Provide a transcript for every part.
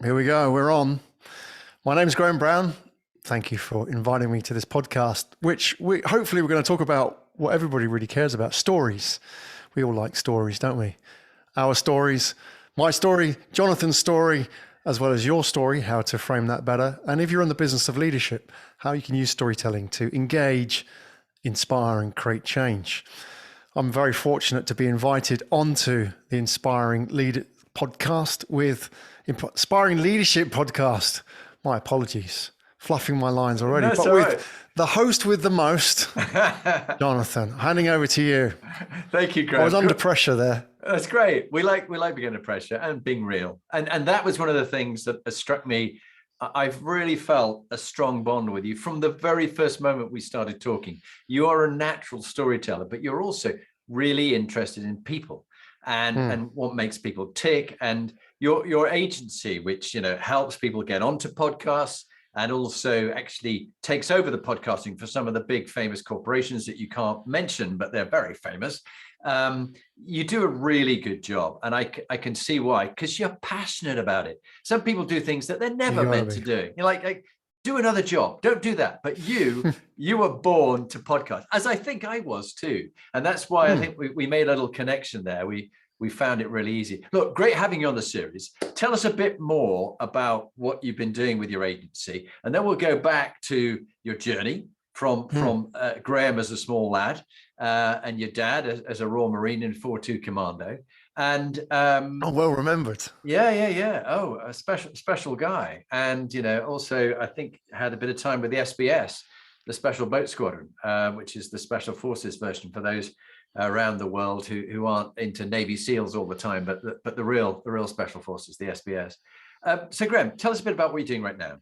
Here we go. We're on. My name's Graham Brown. Thank you for inviting me to this podcast, which hopefully we're going to talk about what everybody really cares about, stories. We all like stories, don't we? Our stories, my story, Jonathan's story, as well as your story, how to frame that better. And if you're in the business of leadership, how you can use storytelling to engage, inspire, and create change. I'm very fortunate to be invited onto the Inspiring Leadership podcast. My apologies, fluffing my lines already. No, but with right. The host with the most, Jonathan, handing over to you. Thank you, Graham. I was under pressure there. That's great. We like being under pressure and being real. And that was one of the things that struck me. I've really felt a strong bond with you from the very first moment we started talking. You are a natural storyteller, but you're also really interested in people and what makes people tick. And your agency, which helps people get onto podcasts and also actually takes over the podcasting for some of the big famous corporations that you can't mention, but they're very famous. You do a really good job, and I can see why, because you're passionate about it. Some people do things that they're never meant to do. You're like do another job, don't do that. But you were born to podcast, as I think I was too, and that's why I think we made a little connection there. We found it really easy. Look, great having you on the series. Tell us a bit more about what you've been doing with your agency, and then we'll go back to your journey from Graham as a small lad and your dad as a Royal Marine in 4-2 Commando. And well remembered. Yeah. Oh, a special guy. And also I think had a bit of time with the SBS, the Special Boat Squadron, which is the Special Forces version for those around the world who aren't into Navy SEALs all the time, but the real Special Forces, the SBS. So Graham, tell us a bit about what you're doing right now.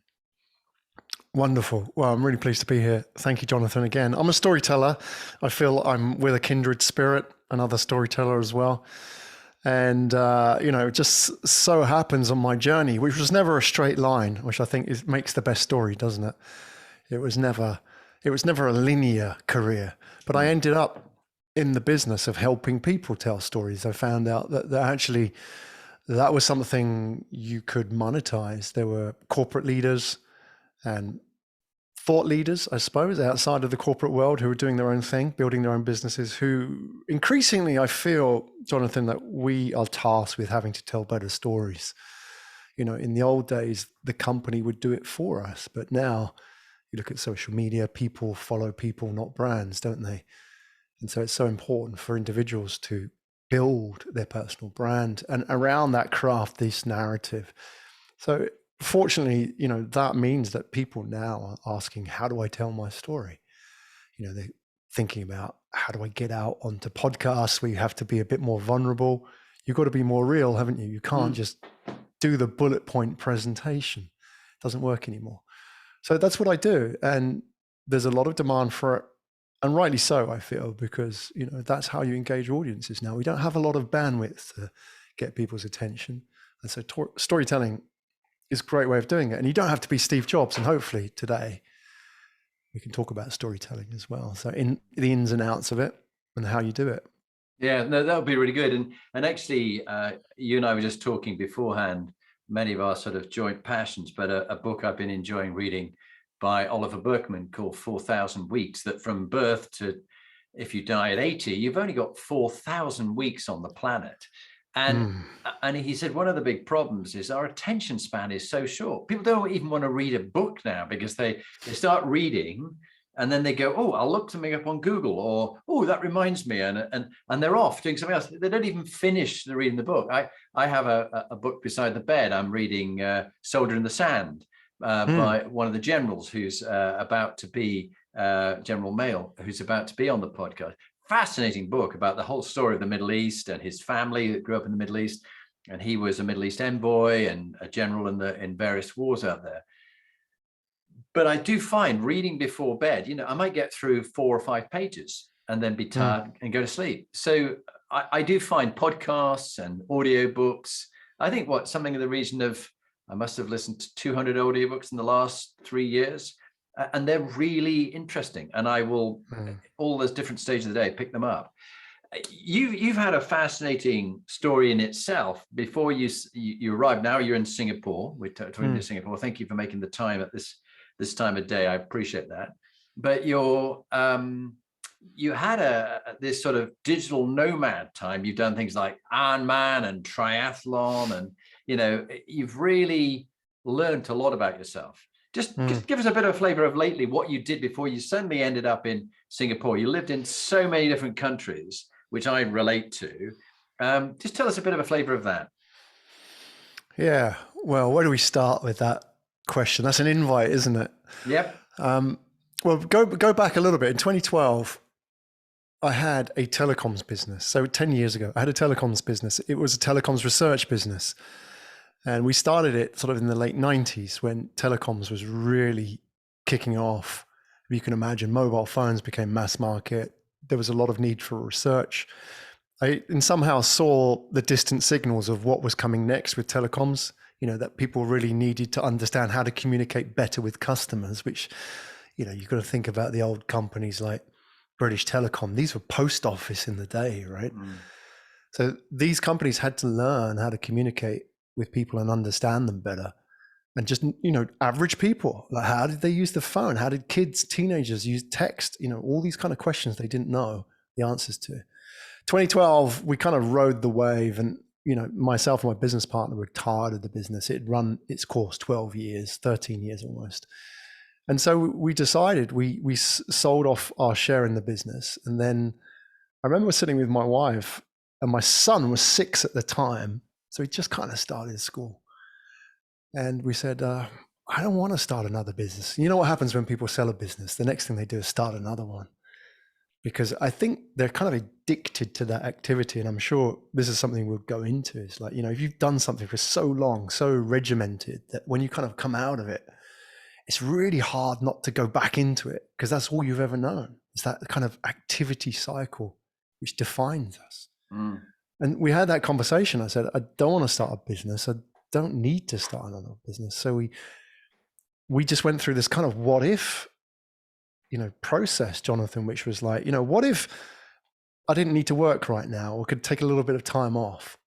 Wonderful. Well, I'm really pleased to be here. Thank you, Jonathan, again. I'm a storyteller. I feel I'm with a kindred spirit, another storyteller as well. And, it just so happens on my journey, which was never a straight line, which I think makes the best story, doesn't it? It was never a linear career, but I ended up in the business of helping people tell stories. I found out that actually that was something you could monetize. There were corporate leaders and thought leaders, I suppose, outside of the corporate world who are doing their own thing, building their own businesses, who increasingly, I feel, Jonathan, that we are tasked with having to tell better stories. In the old days, the company would do it for us, but now you look at social media, people follow people, not brands, don't they? And so it's so important for individuals to build their personal brand and around that craft this narrative. So fortunately, that means that people now are asking, how do I tell my story? They're thinking about, how do I get out onto podcasts where you have to be a bit more vulnerable? You've got to be more real, haven't you? You can't just do the bullet point presentation. It doesn't work anymore. So that's what I do. And there's a lot of demand for it. And rightly so, I feel, because, that's how you engage audiences now. We don't have a lot of bandwidth to get people's attention. And so storytelling is a great way of doing it. And you don't have to be Steve Jobs. And hopefully today we can talk about storytelling as well. So in the ins and outs of it and how you do it. Yeah, no, that would be really good. And actually, you and I were just talking beforehand, many of our sort of joint passions, but a book I've been enjoying reading by Oliver Burkeman called 4,000 Weeks, that from birth to if you die at 80, you've only got 4,000 weeks on the planet. And he said one of the big problems is our attention span is so short. People don't even want to read a book now because they start reading and then they go, oh, I'll look something up on Google, or oh, that reminds me, and they're off doing something else. They don't even finish reading the book. I have a book beside the bed. I'm reading Soldier in the Sand by one of the generals who's about to be General Mail, who's about to be on the podcast. Fascinating book about the whole story of the Middle East and his family that grew up in the Middle East. And he was a Middle East envoy and a general in various wars out there. But I do find reading before bed, I might get through 4 or 5 pages and then be tired and go to sleep. So I do find podcasts and audiobooks. I think something in the region of, I must have listened to 200 audiobooks in the last 3 years. And they're really interesting. And I will, all those different stages of the day, pick them up. you've had a fascinating story in itself. Before you arrived, now you're in Singapore. We're talking to Singapore. Thank you for making the time at this time of day. I appreciate that. But you had this sort of digital nomad time. You've done things like Ironman and triathlon, and you've really learned a lot about yourself. Just give us a bit of a flavor of lately what you did before you suddenly ended up in Singapore. You lived in so many different countries, which I relate to. Just tell us a bit of a flavor of that. Yeah. Well, where do we start with that question? That's an invite, isn't it? Yep. Well, go back a little bit. In 2012, I had a telecoms business. So 10 years ago, I had a telecoms business. It was a telecoms research business. And we started it sort of in the late 90s when telecoms was really kicking off. If you can imagine, mobile phones became mass market. There was a lot of need for research. I somehow saw the distant signals of what was coming next with telecoms, that people really needed to understand how to communicate better with customers, which, you've got to think about the old companies like British Telecom. These were post office in the day, right? So these companies had to learn how to communicate with people and understand them better. And just, average people, like how did they use the phone? How did kids, teenagers use text? All these kind of questions they didn't know the answers to. 2012, we kind of rode the wave, and, myself and my business partner were tired of the business. It had run its course 12 years, 13 years almost. And so we decided we sold off our share in the business. And then I remember sitting with my wife, and my son was 6 at the time. So he just kind of started school. And we said, I don't want to start another business. You know what happens when people sell a business? The next thing they do is start another one. Because I think they're kind of addicted to that activity. And I'm sure this is something we'll go into. It's like, if you've done something for so long, so regimented, that when you kind of come out of it, it's really hard not to go back into it, because that's all you've ever known. It's that kind of activity cycle which defines us. And we had that conversation. I said, I don't want to start a business. I don't need to start another business. So we just went through this kind of what if, process, Jonathan, which was like, what if I didn't need to work right now, or could take a little bit of time off?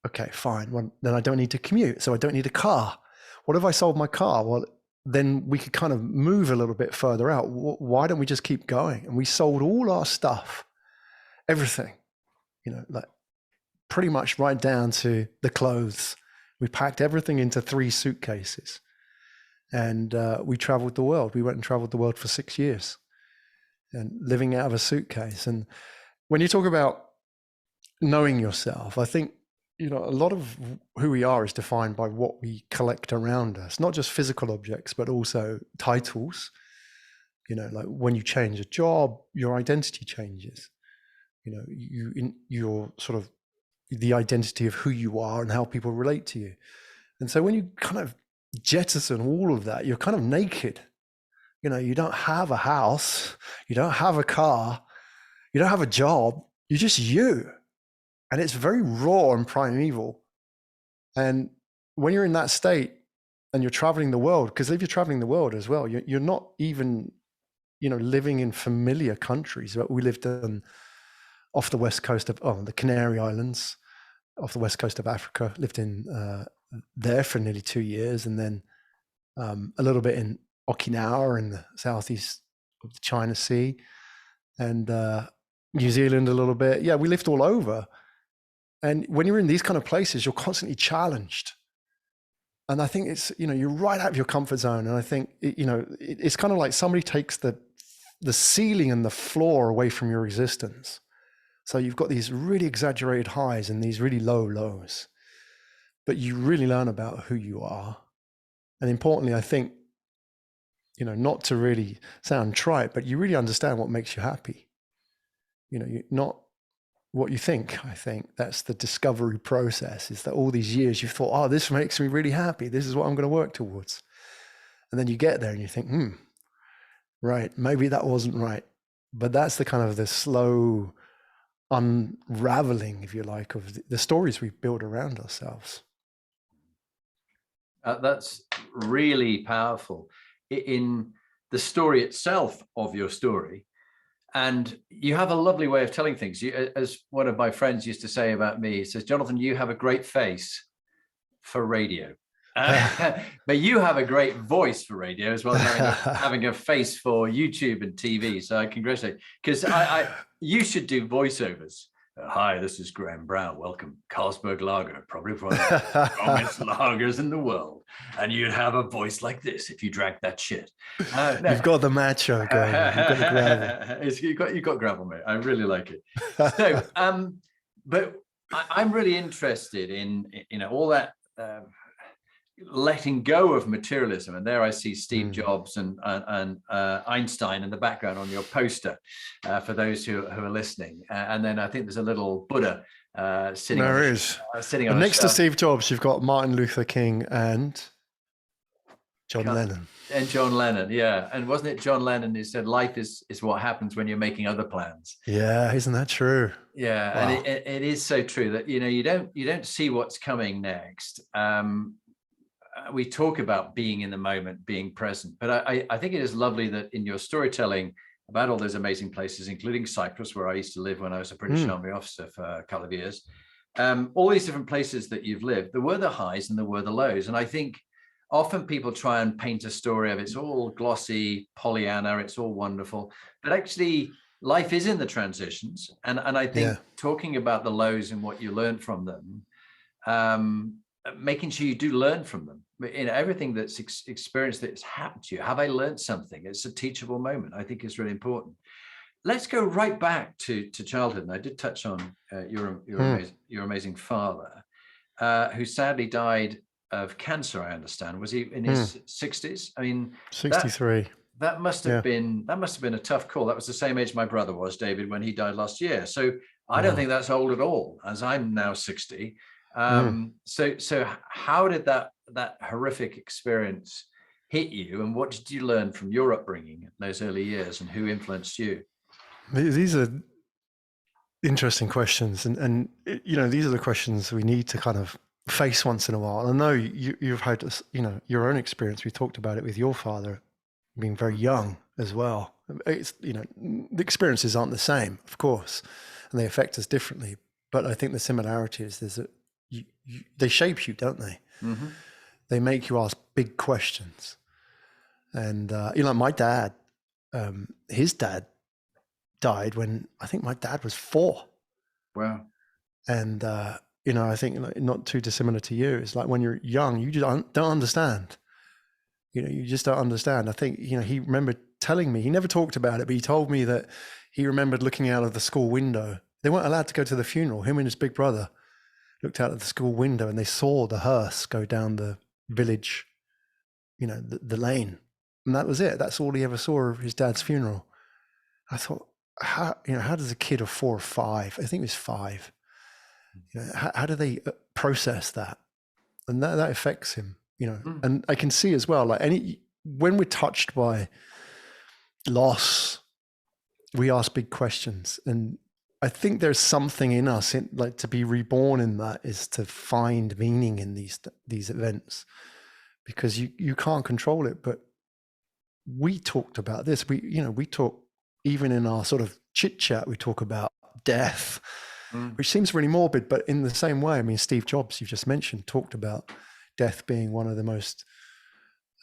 Okay, fine. Well, then I don't need to commute. So I don't need a car. What if I sold my car? Well, then we could kind of move a little bit further out. Why don't we just keep going? And we sold all our stuff, everything, like pretty much right down to the clothes. We packed everything into 3 suitcases, and we traveled the world. We went and traveled the world for 6 years, and living out of a suitcase. And when you talk about knowing yourself, I think, a lot of who we are is defined by what we collect around us, not just physical objects, but also titles. Like when you change a job, your identity changes. You're sort of the identity of who you are and how people relate to you. And so when you kind of jettison all of that, you're kind of naked. You don't have a house, you don't have a car, you don't have a job, you're just you. And it's very raw and primeval. And when you're in that state and you're traveling the world, because if you're traveling the world as well, you're not even, living in familiar countries. We lived off the west coast of the Canary Islands, off the west coast of Africa, lived in there for nearly 2 years, and then a little bit in Okinawa in the southeast of the China Sea, and New Zealand a little bit. Yeah, we lived all over. And when you're in these kind of places, you're constantly challenged. And I think it's, you're right out of your comfort zone. And I think, it's kind of like somebody takes the ceiling and the floor away from your existence. So you've got these really exaggerated highs and these really low lows, but you really learn about who you are. And importantly, I think, not to really sound trite, but you really understand what makes you happy. Not what you think. I think that's the discovery process, is that all these years you've thought, oh, this makes me really happy. This is what I'm going to work towards. And then you get there and you think, right, maybe that wasn't right. But that's the kind of the slow unraveling, if you like, of the stories we build around ourselves. That's really powerful. In the story itself of your story, And you have a lovely way of telling things. As one of my friends used to say about me, he says, Jonathan, you have a great face for radio. But you have a great voice for radio as well as having a face for YouTube and TV. So I congratulate you, because you should do voiceovers. Hi, this is Graham Brown. Welcome, Carlsberg Lager, probably one of the strongest lagers in the world. And you'd have a voice like this if you drank that shit. No. You've got the macho going. You've got the gravel. You've got gravel, mate. I really like it. So, but I'm really interested in all that letting go of materialism. And there I see Steve Jobs and Einstein in the background on your poster, for those who are listening. And then I think there's a little Buddha sitting on next to Steve Jobs, you've got Martin Luther King and John Lennon. And John Lennon, yeah. And wasn't it John Lennon who said, life is what happens when you're making other plans? Yeah, isn't that true? Yeah, wow. And it is so true that, you don't see what's coming next. We talk about being in the moment, being present, but I think it is lovely that in your storytelling about all those amazing places, including Cyprus, where I used to live when I was a British Army officer for a couple of years, all these different places that you've lived, there were the highs and there were the lows. And I think often people try and paint a story of it's all glossy, Pollyanna, it's all wonderful, but actually life is in the transitions. And I think talking about the lows and what you learned from them, making sure you do learn from them. Everything that's experienced that's happened to you, have I learned something? It's a teachable moment, I think is really important. Let's go right back to childhood. And I did touch on your amazing father, who sadly died of cancer, I understand. Was he in his 60s? I mean, 63. That must have been a tough call. That was the same age my brother was, David, when he died last year. So I don't think that's old at all, as I'm now 60. So how did that horrific experience hit you, and what did you learn from your upbringing in those early years, and who influenced you? These are interesting questions, and these are the questions we need to kind of face once in a while. I know you've had your own experience. We talked about it with your father being very young as well. It's the experiences aren't the same, of course, and they affect us differently. But I think the similarity is that they shape you, don't they? Mm-hmm. They make you ask big questions. And my dad, his dad died when I think my dad was 4. Wow. And I think not too dissimilar to you. It's like when you're young, you just don't understand. You just don't understand. I think he remembered telling me. He never talked about it, but he told me that he remembered looking out of the school window. They weren't allowed to go to the funeral. Him and his big brother looked out of the school window and they saw the hearse go down the village, the lane. And that was it. That's all he ever saw of his dad's funeral. I thought, how does a kid of 4 or 5, I think it was 5, how do they process that? And that affects him, and I can see as well, when we're touched by loss, we ask big questions. And I think there's something in us, to be reborn in that is to find meaning in these events, because you can't control it. But we talked about this. We talk, even in our sort of chit chat, we talk about death, which seems really morbid, but in the same way, I mean, Steve Jobs, you've just mentioned, talked about death being one of the most,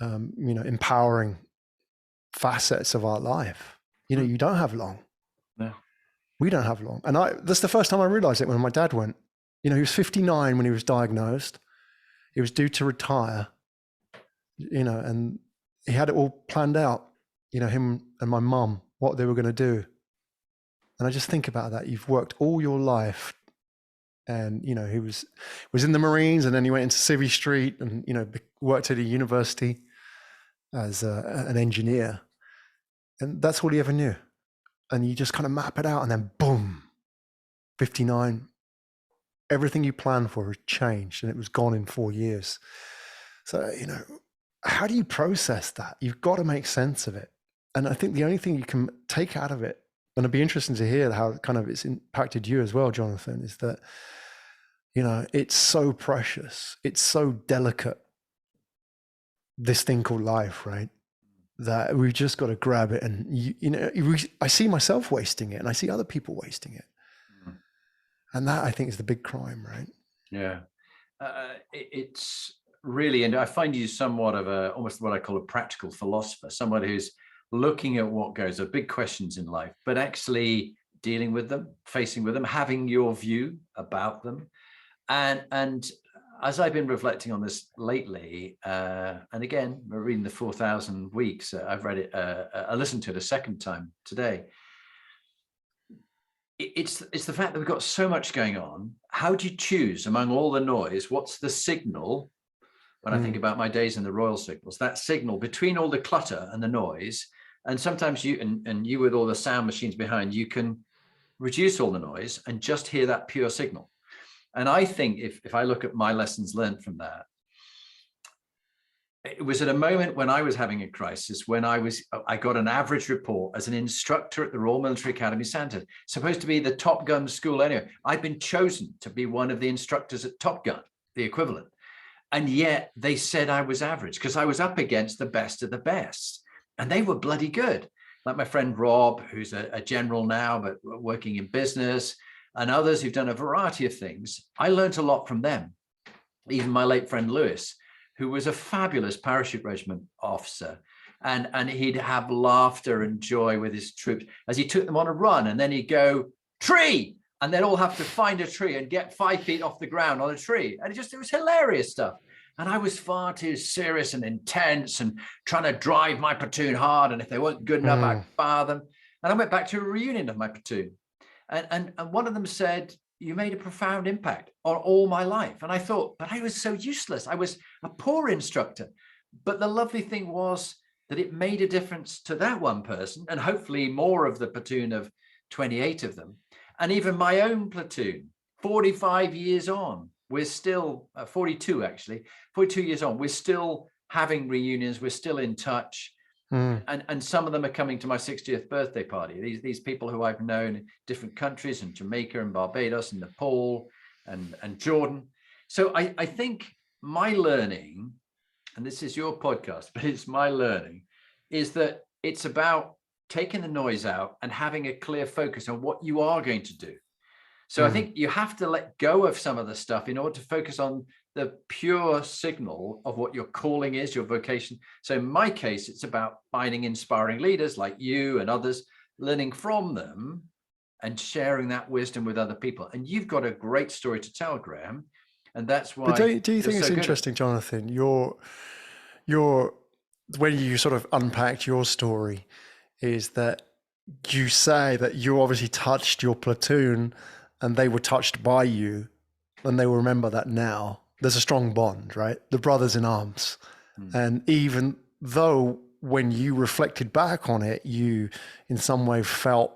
empowering facets of our life. You don't have long. No. We don't have long. And that's the first time I realized it when my dad went. He was 59 when he was diagnosed. He was due to retire, and he had it all planned out, him and my mum, what they were going to do. And I just think about that. You've worked all your life, and, he was in the Marines, and then he went into Civvy Street and, worked at a university as an engineer. And that's all he ever knew. And you just kind of map it out, and then boom, 59, everything you planned for has changed, and it was gone in 4 years. So, how do you process that? You've got to make sense of it. And I think the only thing you can take out of it, and it'd be interesting to hear how kind of it's impacted you as well, Jonathan, is that, it's so precious. It's so delicate, this thing called life, right? that we've just got to grab it. And, I see myself wasting it and I see other people wasting it. Mm. And that, I think, is the big crime, right? Yeah. It's really, and I find you somewhat of almost what I call a practical philosopher, someone who's looking at what goes, are big questions in life, but actually dealing with them, facing with them, having your view about them. And as I've been reflecting on this lately, and again, we're reading the 4,000 Weeks. I've read it, I listened to it a second time today. It's the fact that we've got so much going on. How do you choose among all the noise? What's the signal? When I think about my days in the Royal Signals, that signal between all the clutter and the noise, and sometimes you and you with all the sound machines behind, you can reduce all the noise and just hear that pure signal. And I think if I look at my lessons learned from that, it was at a moment when I was having a crisis, when I got an average report as an instructor at the Royal Military Academy Centre, supposed to be the Top Gun school anyway. I'd been chosen to be one of the instructors at Top Gun, the equivalent. And yet they said I was average because I was up against the best of the best. And they were bloody good. Like my friend Rob, who's a general now, but working in business, and others who've done a variety of things. I learned a lot from them. Even my late friend Lewis, who was a fabulous parachute regiment officer. And he'd have laughter and joy with his troops as he took them on a run. And then he'd go, tree! And they'd all have to find a tree and get 5 feet off the ground on a tree. And it was hilarious stuff. And I was far too serious and intense and trying to drive my platoon hard. And if they weren't good enough, I'd fire them. And I went back to a reunion of my platoon. And one of them said, you made a profound impact on all my life. And I thought, but I was so useless. I was a poor instructor. But the lovely thing was that it made a difference to that one person, and hopefully more of the platoon of 28 of them. And even my own platoon, 45 years on, we're still, 42 actually, 42 years on, we're still having reunions, we're still in touch. And some of them are coming to my 60th birthday party. These people who I've known in different countries, in Jamaica and Barbados and Nepal and Jordan. So I think my learning, and this is your podcast, but it's my learning, is that it's about taking the noise out and having a clear focus on what you are going to do. So I think you have to let go of some of the stuff in order to focus on the pure signal of what your calling is, your vocation. So in my case, it's about finding inspiring leaders like you and others, learning from them and sharing that wisdom with other people. And you've got a great story to tell, Graham. And that's why. But do you think it's interesting, Jonathan? Your when you sort of unpacked your story, is that you say that you obviously touched your platoon and they were touched by you, and they will remember that now. There's a strong bond, right? The brothers in arms. And even though when you reflected back on it, you in some way felt,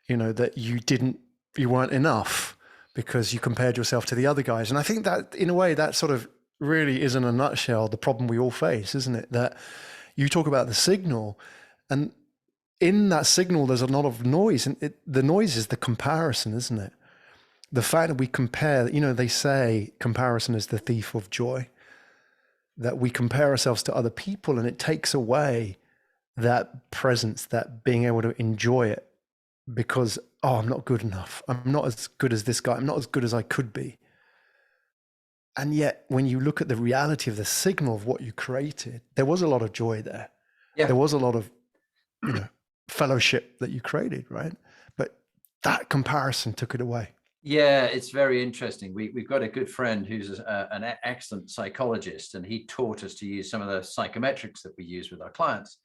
that you weren't enough because you compared yourself to the other guys. And I think that in a way that sort of really is in a nutshell the problem we all face, isn't it? That you talk about the signal, and in that signal, there's a lot of noise, and the noise is the comparison, isn't it? The fact that we compare, they say comparison is the thief of joy, that we compare ourselves to other people and it takes away that presence, that being able to enjoy it because, I'm not good enough. I'm not as good as this guy. I'm not as good as I could be. And yet when you look at the reality of the signal of what you created, there was a lot of joy there. Yeah. There was a lot of, fellowship that you created, right? But that comparison took it away. Yeah, it's very interesting. We've got a good friend who's an excellent psychologist, and he taught us to use some of the psychometrics that we use with our clients.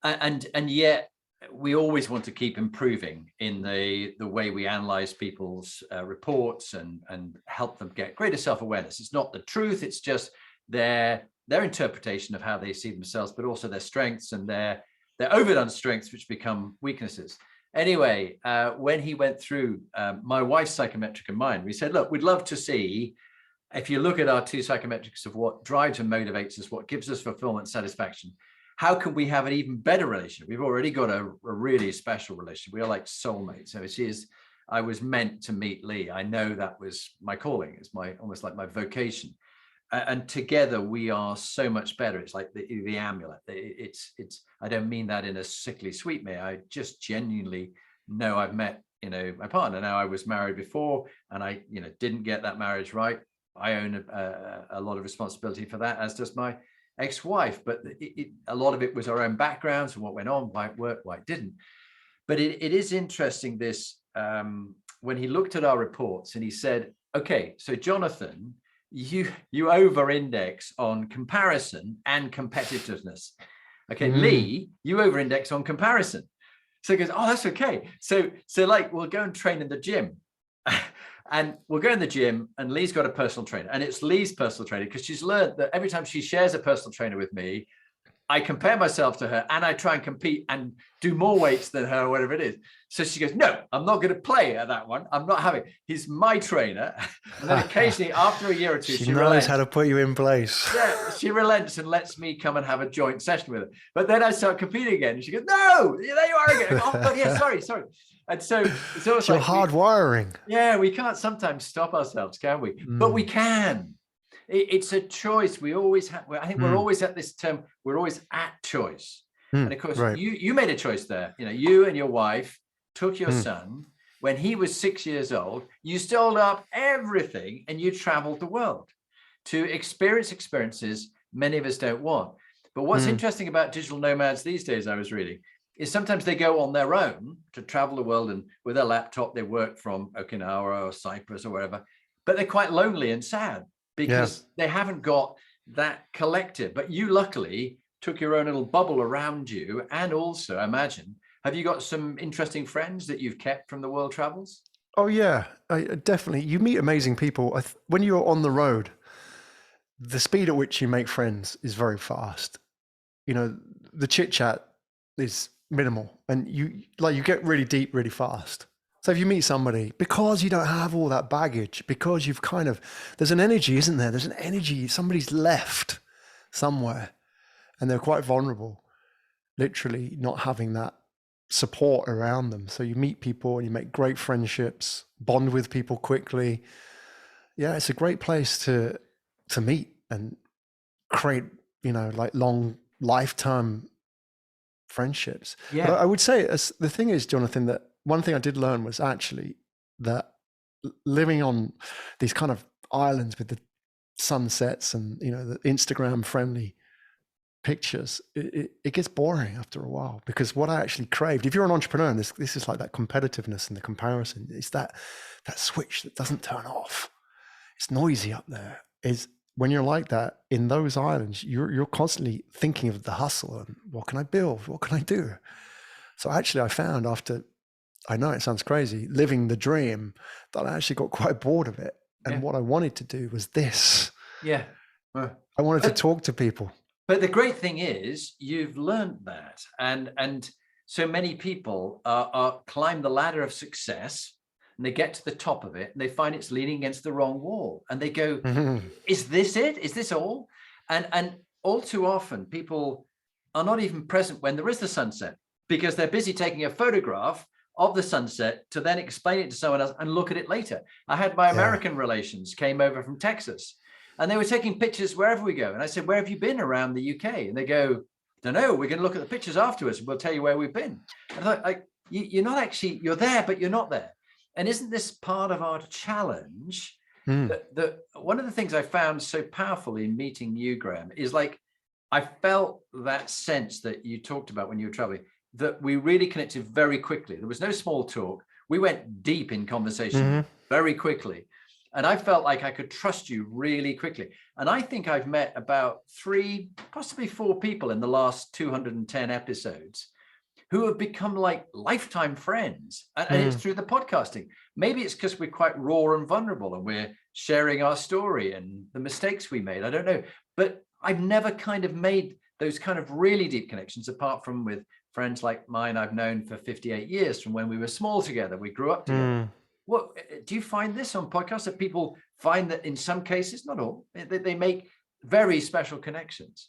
And yet we always want to keep improving in the way we analyze people's reports and help them get greater self-awareness. It's not the truth, it's just their interpretation of how they see themselves, but also their strengths and their overdone strengths, which become weaknesses. Anyway, when he went through my wife's psychometric and mine, we said, look, we'd love to see, if you look at our two psychometrics of what drives and motivates us, what gives us fulfillment, satisfaction, how can we have an even better relationship? We've already got a really special relationship. We are like soulmates. So I was meant to meet Lee. I know that was my calling. It's almost like my vocation. and together we are so much better. It's like the amulet. It's I don't mean that in a sickly sweet way. I just genuinely know I've met, my partner. Now, I was married before, and I, didn't get that marriage right. I own a lot of responsibility for that, as does my ex-wife. But a lot of it was our own backgrounds and what went on, why it worked, why it didn't. But it is interesting, this, when he looked at our reports and he said, okay, so Jonathan, you over-index on comparison and competitiveness. Okay, Lee, you over-index on comparison. So he goes, oh, that's okay. So like, we'll go and train in the gym. And we'll go in the gym, and Lee's got a personal trainer, and it's Lee's personal trainer because she's learned that every time she shares a personal trainer with me, I compare myself to her and I try and compete and do more weights than her or whatever it is. So she goes, no, I'm not going to play at that one. I'm not having, he's my trainer. And then occasionally after a year or two, she knows how to put you in place. Yeah, she relents and lets me come and have a joint session with her. But then I start competing again, and she goes, no, there you are again. Go, oh, yeah, sorry. And so it's almost your like hard wiring. Yeah, we can't sometimes stop ourselves, can we? But we can. It's a choice. We always have. I think we're always at this term. We're always at choice. And of course, you made a choice there. You and your wife took your son when he was 6 years old. You stole up everything and you traveled the world to experience experiences many of us don't want. But what's interesting about digital nomads these days, I was reading, is sometimes they go on their own to travel the world, and with a laptop they work from Okinawa or Cyprus or wherever, but they're quite lonely and sad because they haven't got that collective. But you luckily took your own little bubble around you. And also, I imagine, have you got some interesting friends that you've kept from the world travels? Oh yeah, definitely. You meet amazing people. When you're on the road, the speed at which you make friends is very fast. The chit chat is minimal, and you get really deep really fast. So if you meet somebody, because you don't have all that baggage, because you've there's an energy, isn't there? There's an energy, somebody's left somewhere and they're quite vulnerable, literally not having that support around them. So you meet people and you make great friendships, bond with people quickly. Yeah, it's a great place to meet and create, like long lifetime friendships. Yeah. But I would say, the thing is, Jonathan, that one thing I did learn was actually that living on these kind of islands with the sunsets and the Instagram friendly pictures, it gets boring after a while, because what I actually craved, if you're an entrepreneur, and this is like that competitiveness and the comparison, it's that switch that doesn't turn off. It's noisy up there. Is when you're like that in those islands, you're constantly thinking of the hustle and what can I build? What can I do? So actually I found, after, I know it sounds crazy, living the dream, that I actually got quite bored of it. And what I wanted to do was this. Yeah. I wanted to talk to people. But the great thing is you've learned that. And so many people are climb the ladder of success, and they get to the top of it and they find it's leaning against the wrong wall. And they go, is this it? Is this all? And all too often people are not even present when there is the sunset, because they're busy taking a photograph of the sunset to then explain it to someone else and look at it later. I had my American relations came over from Texas, and they were taking pictures wherever we go. And I said, where have you been around the UK? And they go, don't know, we're going to look at the pictures afterwards and we'll tell you where we've been. And I thought, like, you're not actually, you're there, but you're not there. And isn't this part of our challenge? That one of the things I found so powerful in meeting you, Graham, is like, I felt that sense that you talked about when you were traveling, that we really connected very quickly. There was no small talk. We went deep in conversation very quickly. And I felt like I could trust you really quickly. And I think I've met about 3, possibly 4 people in the last 210 episodes who have become like lifetime friends. And it's through the podcasting. Maybe it's because we're quite raw and vulnerable and we're sharing our story and the mistakes we made. I don't know. But I've never kind of made those kind of really deep connections, apart from with friends like mine I've known for 58 years from when we were small together. We grew up together. What do you find this on podcasts, that people find that in some cases, not all, they make very special connections?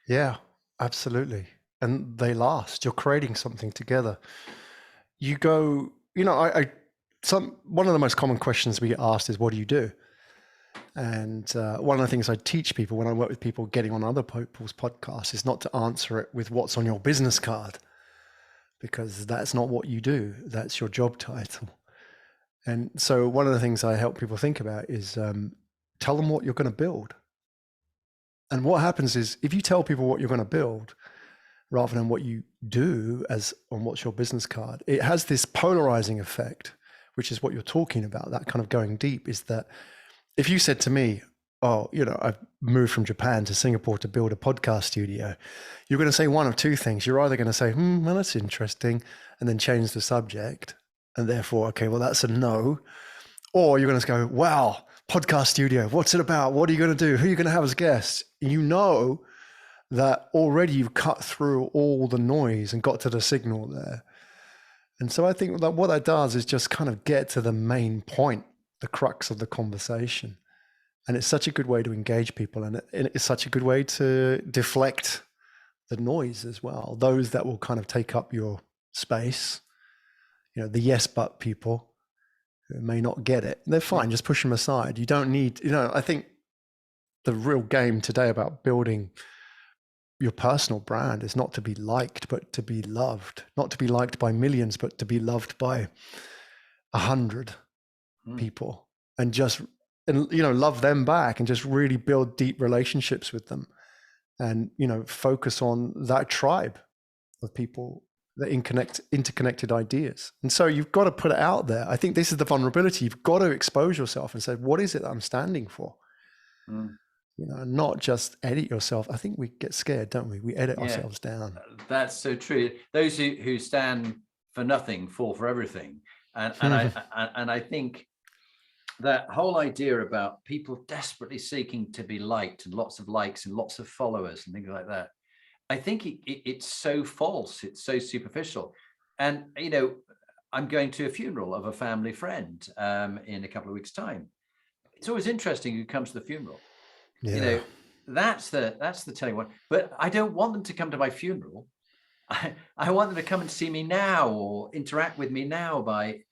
Yeah, absolutely. And they last. You're creating something together. You go, one of the most common questions we get asked is, what do you do? And one of the things I teach people when I work with people getting on other people's podcasts is not to answer it with what's on your business card, because that's not what you do. That's your job title. And so one of the things I help people think about is tell them what you're going to build. And what happens is if you tell people what you're going to build rather than what you do as on what's your business card, it has this polarizing effect, which is what you're talking about, that kind of going deep, is that if you said to me, oh, I've moved from Japan to Singapore to build a podcast studio, you're going to say one of two things. You're either going to say, well, that's interesting, and then change the subject. And therefore, okay, well, that's a no. Or you're going to go, wow, podcast studio, what's it about? What are you going to do? Who are you going to have as guests? You know that already you've cut through all the noise and got to the signal there. And so I think that what that does is just kind of get to the main point, the crux of the conversation. And it's such a good way to engage people. And it's such a good way to deflect the noise as well. Those that will kind of take up your space, the yes, but people who may not get it, they're fine. Just push them aside. You don't need, I think the real game today about building your personal brand is not to be liked, but to be loved. Not to be liked by millions, but to be loved by 100 people, and just, love them back and just really build deep relationships with them, and, focus on that tribe of people, that interconnected ideas. And so you've got to put it out there. I think this is the vulnerability. You've got to expose yourself and say, what is it that I'm standing for? Not just edit yourself. I think we get scared, don't we? We edit ourselves down. That's so true. Those who stand for nothing fall for everything. And I think that whole idea about people desperately seeking to be liked and lots of likes and lots of followers and things like that, I think it's so false. It's so superficial. And, I'm going to a funeral of a family friend in a couple of weeks' time. It's always interesting who comes to the funeral. Yeah. That's the telling one. But I don't want them to come to my funeral. I want them to come and see me now, or interact with me now by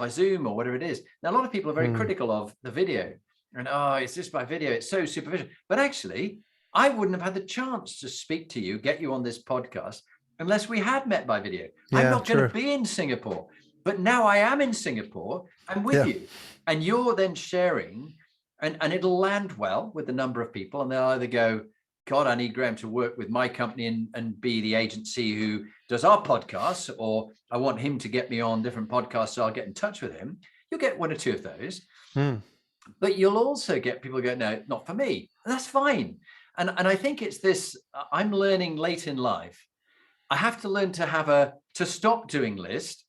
Zoom or whatever it is. Now, a lot of people are very critical of the video, and it's just by video. It's so superficial. But actually, I wouldn't have had the chance to speak to you, get you on this podcast, unless we had met by video. Yeah, I'm not going to be in Singapore, but now I am in Singapore. I'm with you, and you're then sharing, and it'll land well with a number of people, and they'll either go, God, I need Graham to work with my company and be the agency who does our podcasts, or I want him to get me on different podcasts, so I'll get in touch with him. You'll get one or two of those. But you'll also get people go, no, not for me. And that's fine. And I think it's this, I'm learning late in life. I have to learn to stop doing list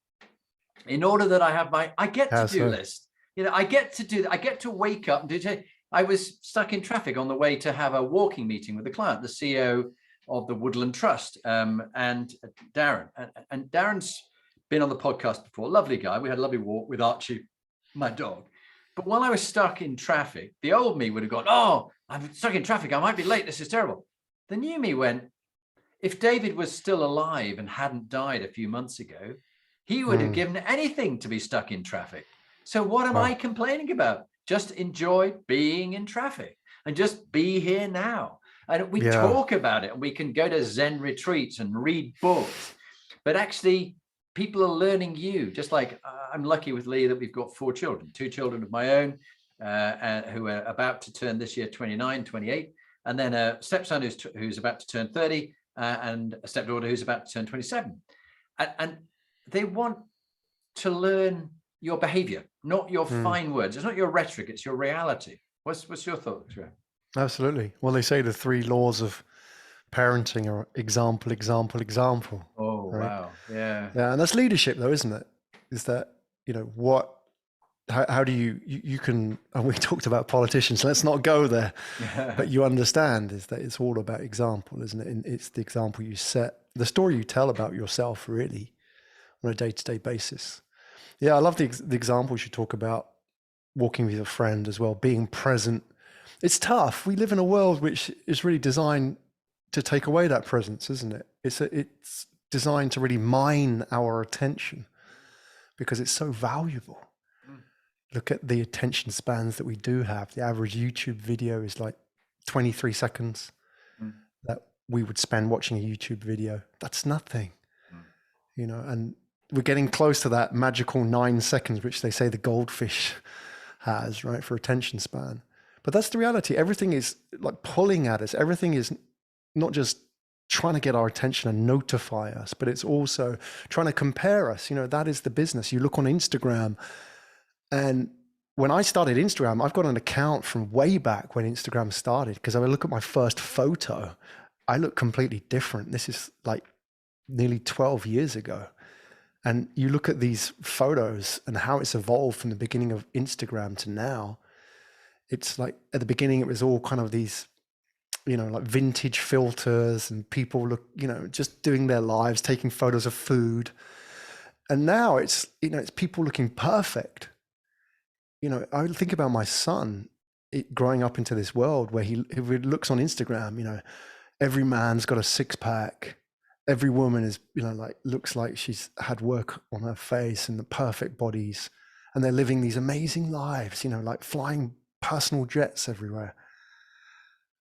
in order that I get to do list. I get to wake up and do. I was stuck in traffic on the way to have a walking meeting with the client, the CEO of the Woodland Trust, and Darren. And Darren's been on the podcast before, lovely guy. We had a lovely walk with Archie, my dog. But while I was stuck in traffic, the old me would have gone, oh, I'm stuck in traffic. I might be late. This is terrible. The new me went, if David was still alive and hadn't died a few months ago, he would have given anything to be stuck in traffic. So what am I complaining about? Just enjoy being in traffic and just be here now. And we talk about it, and we can go to Zen retreats and read books, but actually people are learning you. Just like I'm lucky with Lee that we've got 4 children, 2 children of my own who are about to turn this year 29, 28, and then a stepson who's about to turn 30 and a stepdaughter who's about to turn 27. And they want to learn your behavior, not your fine words. It's not your rhetoric, it's your reality. What's your thoughts, Graham? Absolutely. Well, they say the 3 laws of parenting are example, example, example. Oh, right? Wow. Yeah. Yeah. And that's leadership though, isn't it? Is that, how do you can, and we talked about politicians, let's not go there, but you understand is that it's all about example, isn't it? And it's the example you set, the story you tell about yourself really on a day-to-day basis. Yeah, I love the examples you talk about, walking with a friend as well, being present. It's tough. We live in a world which is really designed to take away that presence, isn't it? It's designed to really mine our attention because it's so valuable. Look at the attention spans that we do have. The average YouTube video is like 23 seconds Mm. that we would spend watching a YouTube video. That's nothing, and we're getting close to that magical 9 seconds, which they say the goldfish has, right, for attention span. But that's the reality. Everything is like pulling at us. Everything is not just trying to get our attention and notify us, but it's also trying to compare us. That is the business. You look on Instagram, and when I started Instagram, I've got an account from way back when Instagram started, because I look at my first photo, I look completely different. This is like nearly 12 years ago. And you look at these photos and how it's evolved from the beginning of Instagram to now. It's like at the beginning, it was all kind of these, like vintage filters and people look, just doing their lives, taking photos of food. And now it's people looking perfect. I think about my son growing up into this world where he looks on Instagram, every man's got a 6-pack. Every woman is, looks like she's had work on her face and the perfect bodies, and they're living these amazing lives, like flying personal jets everywhere.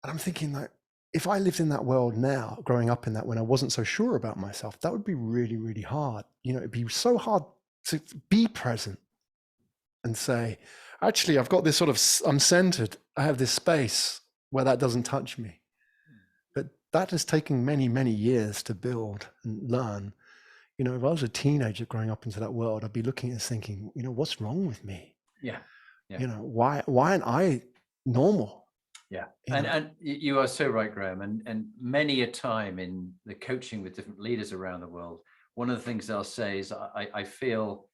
And I'm thinking, like, if I lived in that world now, growing up in that, when I wasn't so sure about myself, that would be really, really hard. It'd be so hard to be present and say, actually, I've got this sort of, I'm centered. I have this space where that doesn't touch me. But that has taken many, many years to build and learn. If I was a teenager growing up into that world, I'd be looking at this thinking, what's wrong with me? Yeah. Why aren't I normal? Yeah. And you are so right, Graham. And many a time in the coaching with different leaders around the world, one of the things they'll say is, I feel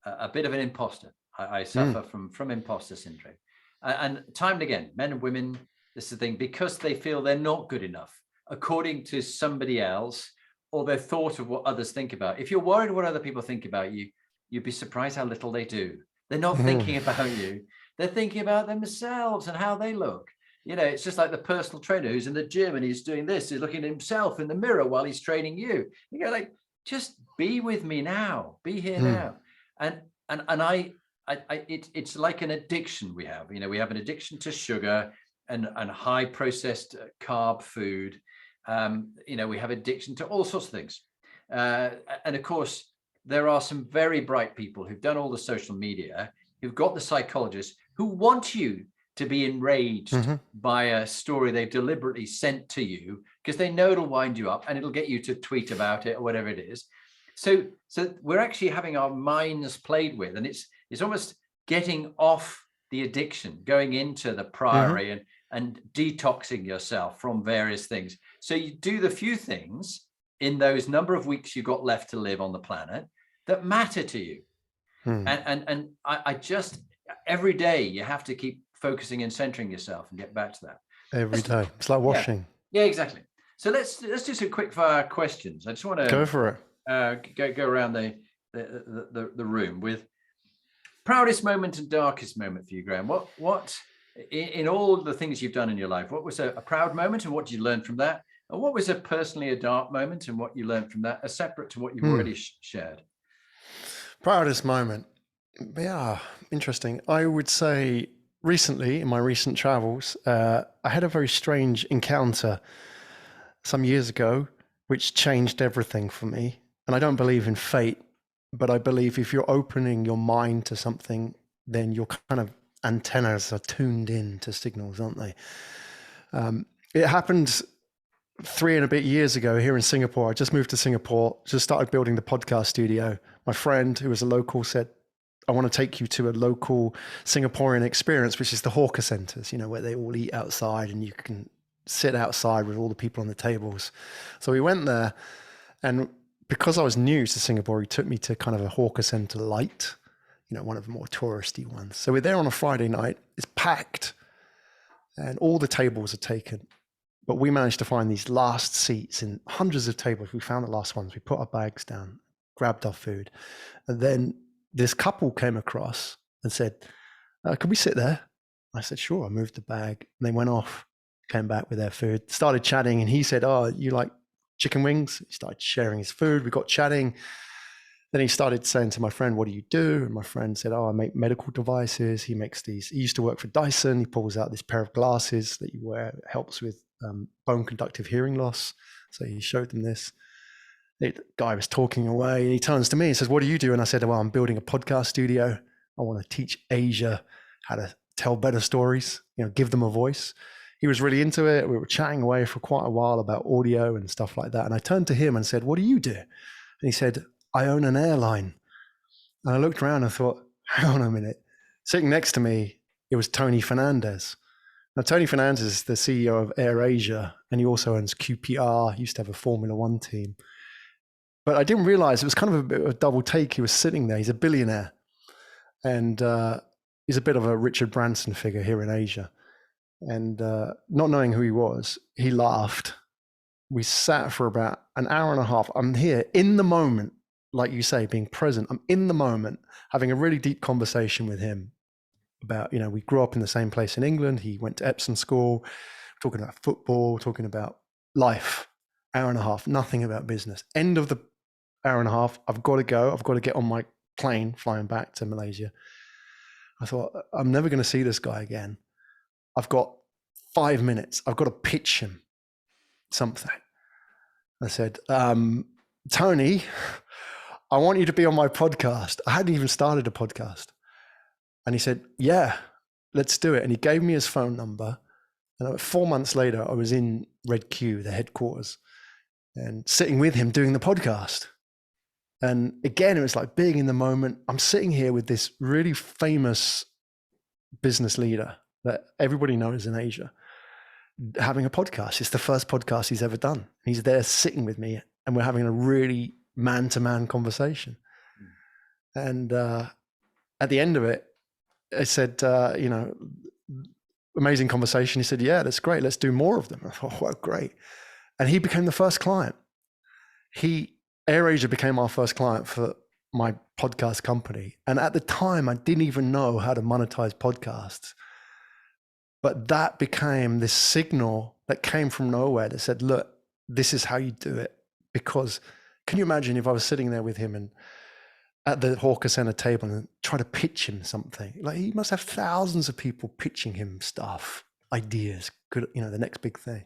a bit of an imposter. I suffer from imposter syndrome. And time and again, men and women, this is the thing, because they feel they're not good enough according to somebody else, or their thought of what others think about. If you're worried what other people think about you, you'd be surprised how little they do. They're not thinking about you. They're thinking about themselves and how they look. It's just like the personal trainer who's in the gym and he's doing this, he's looking at himself in the mirror while he's training you. You go like, just be with me now, be here now. And it's like an addiction we have. We have an addiction to sugar and high processed carb food. We have addiction to all sorts of things. And of course, there are some very bright people who've done all the social media, who've got the psychologists who want you to be enraged by a story they've deliberately sent to you, because they know it'll wind you up and it'll get you to tweet about it or whatever it is. So we're actually having our minds played with, and it's almost getting off the addiction, going into the priory and detoxing yourself from various things. So you do the few things in those number of weeks you've got left to live on the planet that matter to you. And I just, every day you have to keep focusing and centering yourself and get back to that. Every day. It's like washing. Yeah, exactly. So let's do some quick fire questions. I just want to go for it. Go around the room with proudest moment and darkest moment for you, Graham. What in all the things you've done in your life, what was a proud moment and what did you learn from that? And what was personally a dark moment and what you learned from that, separate to what you've already shared? Proudest moment. Yeah, interesting. I would say recently, in my recent travels, I had a very strange encounter some years ago, which changed everything for me. And I don't believe in fate, but I believe if you're opening your mind to something, then your kind of antennas are tuned in to signals, aren't they? It happened 3 and a bit years ago here in Singapore. I just moved to Singapore, just started building the podcast studio. My friend, who was a local, said, I want to take you to a local Singaporean experience, which is the hawker centers, where they all eat outside and you can sit outside with all the people on the tables. So we went there, and because I was new to Singapore, he took me to kind of a hawker center light, one of the more touristy ones. So we're there on a Friday night. It's packed and all the tables are taken. But we managed to find these last seats in hundreds of tables. We found the last ones. We put our bags down, grabbed our food. And then this couple came across and said, can we sit there? I said, sure. I moved the bag. And they went off, came back with their food, started chatting. And he said, oh, you like chicken wings? He started sharing his food. We got chatting. Then he started saying to my friend, what do you do? And my friend said, oh, I make medical devices. He makes these. He used to work for Dyson. He pulls out this pair of glasses that you wear. It helps with bone conductive hearing loss. So he showed them this. The guy was talking away. And he turns to me and says, what do you do? And I said, well, I'm building a podcast studio. I want to teach Asia how to tell better stories, give them a voice. He was really into it. We were chatting away for quite a while about audio and stuff like that. And I turned to him and said, what do you do? And he said, I own an airline. And I looked around and thought, hang on a minute. Sitting next to me, it was Tony Fernandez. Now, Tony Fernandez is the CEO of AirAsia, and he also owns QPR. He used to have a Formula One team. But I didn't realize it was kind of a bit of a double take. He was sitting there. He's a billionaire. And he's a bit of a Richard Branson figure here in Asia. And not knowing who he was, he laughed. We sat for about an hour and a half. I'm here in the moment, like you say, being present. I'm in the moment, having a really deep conversation with him about, we grew up in the same place in England. He went to Epsom School, talking about football, talking about life. Hour and a half, nothing about business. End of the hour and a half, I've got to go. I've got to get on my plane flying back to Malaysia. I thought, I'm never going to see this guy again. I've got 5 minutes. I've got to pitch him something. I said, Tony, I want you to be on my podcast. I hadn't even started a podcast. And he said, yeah, let's do it. And he gave me his phone number. And 4 months later, I was in Red Q, the headquarters, and sitting with him doing the podcast. And again, it was like being in the moment. I'm sitting here with this really famous business leader that everybody knows in Asia, having a podcast. It's the first podcast he's ever done. He's there sitting with me, and we're having a really man-to-man conversation. And at the end of it, I said, amazing conversation. He said, yeah, that's great. Let's do more of them. I thought, wow, great. And he became the first client. AirAsia became our first client for my podcast company. And at the time, I didn't even know how to monetize podcasts. But that became this signal that came from nowhere that said, look, this is how you do it. Because can you imagine if I was sitting there with him and at the Hawker Center table and try to pitch him something? Like, he must have thousands of people pitching him stuff, ideas, the next big thing.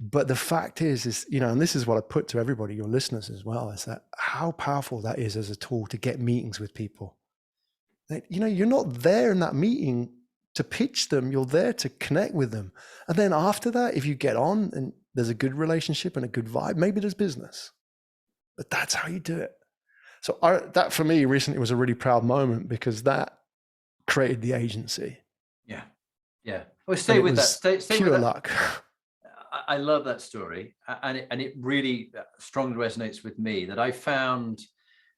But the fact is, and this is what I put to everybody, your listeners as well, is that how powerful that is as a tool to get meetings with people. You're not there in that meeting to pitch them, you're there to connect with them. And then after that, if you get on and there's a good relationship and a good vibe, maybe there's business. But that's how you do it. So that for me recently was a really proud moment, because that created the agency. Yeah. Yeah. Well, stay with that. Stay pure with that. luck. I love that story. And it really strongly resonates with me that I found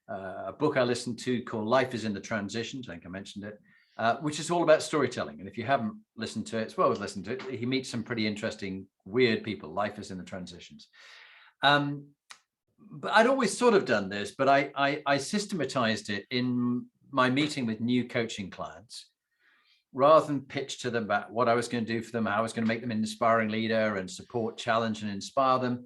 a book I listened to called Life is in the Transitions. I think I mentioned it, which is all about storytelling. And if you haven't listened to it, it's well worth listening to it. He meets some pretty interesting, weird people. Life is in the Transitions. But I'd always sort of done this, but I systematized it in my meeting with new coaching clients. Rather than pitch to them about what I was going to do for them, how I was going to make them an inspiring leader and support, challenge, and inspire them,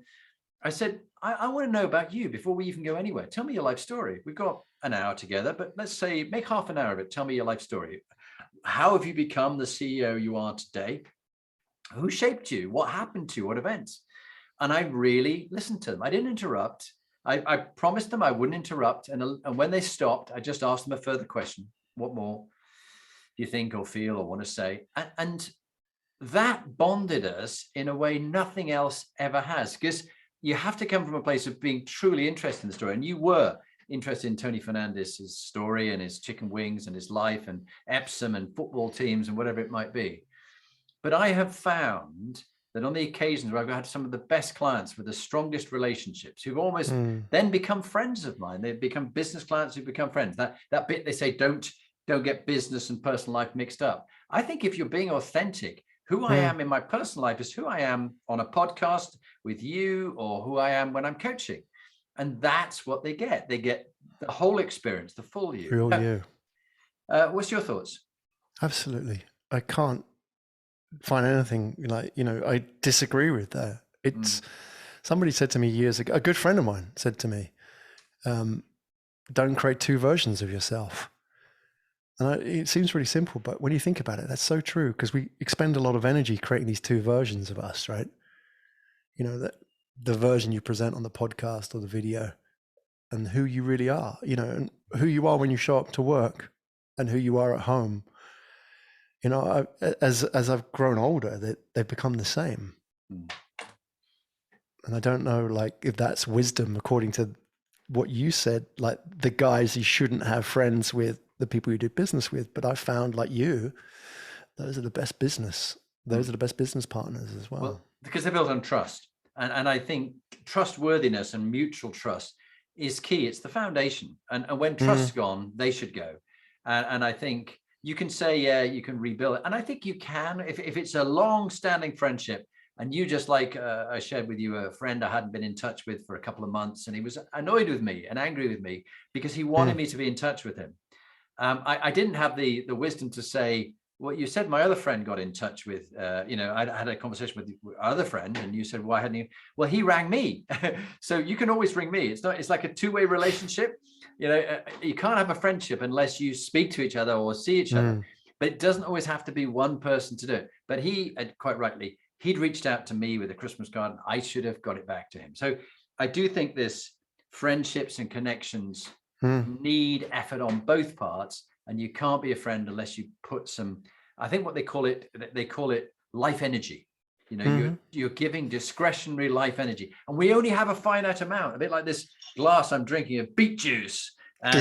I said, I want to know about you before we even go anywhere. Tell me your life story. We've got an hour together, but let's say make half an hour of it. Tell me your life story. How have you become the CEO you are today? Who shaped you? What happened to you? What events? And I really listened to them. I didn't interrupt. I promised them I wouldn't interrupt. And when they stopped, I just asked them a further question. What more do you think or feel or want to say? And that bonded us in a way nothing else ever has, because you have to come from a place of being truly interested in the story. And you were interested in Tony Fernandez's story and his chicken wings and his life and Epsom and football teams and whatever it might be. But I have found that on the occasions where I've had some of the best clients with the strongest relationships, who've almost then become friends of mine, they've become business clients who've become friends. That bit they say, don't get business and personal life mixed up. I think if you're being authentic, who I am in my personal life is who I am on a podcast with you, or who I am when I'm coaching. And that's what they get. They get the whole experience, the full you. Real you. What's your thoughts? Absolutely. I can't find anything I disagree with that. It's somebody said to me years ago, a good friend of mine said to me, Don't create two versions of yourself. And it seems really simple, but when you think about it, that's so true, because we expend a lot of energy creating these two versions of us, right? You know, that the version you present on the podcast or the video, and who you really are, you know, and who you are when you show up to work and who you are at home. You know, as I've grown older, they've become the same. And I don't know, like, if that's wisdom according to what you said, like the guys you shouldn't have friends with, the people you do business with. But I found, like you, those are the best business. Those are the best business partners as well. Because they're built on trust. And I think trustworthiness and mutual trust is key. It's the foundation. And when trust's gone, they should go. And I think you can say, yeah, you can rebuild it. And I think you can, if it's a long-standing friendship, and you just, like I shared with you, a friend I hadn't been in touch with for a couple of months, and he was annoyed with me and angry with me because he wanted me to be in touch with him. I didn't have the wisdom to say, well, you said my other friend got in touch with, you know, I had a conversation with your other friend, and you said, why hadn't you? Well, he rang me. So you can always ring me. It's like a two-way relationship. You know, you can't have a friendship unless you speak to each other or see each other. But it doesn't always have to be one person to do it. But he, quite rightly, he'd reached out to me with a Christmas card, and I should have got it back to him. So I do think this friendships and connections need effort on both parts, and you can't be a friend unless you put some, I think what they call it life energy. You know, you're giving discretionary life energy, and we only have a finite amount, a bit like this glass I'm drinking of beet juice and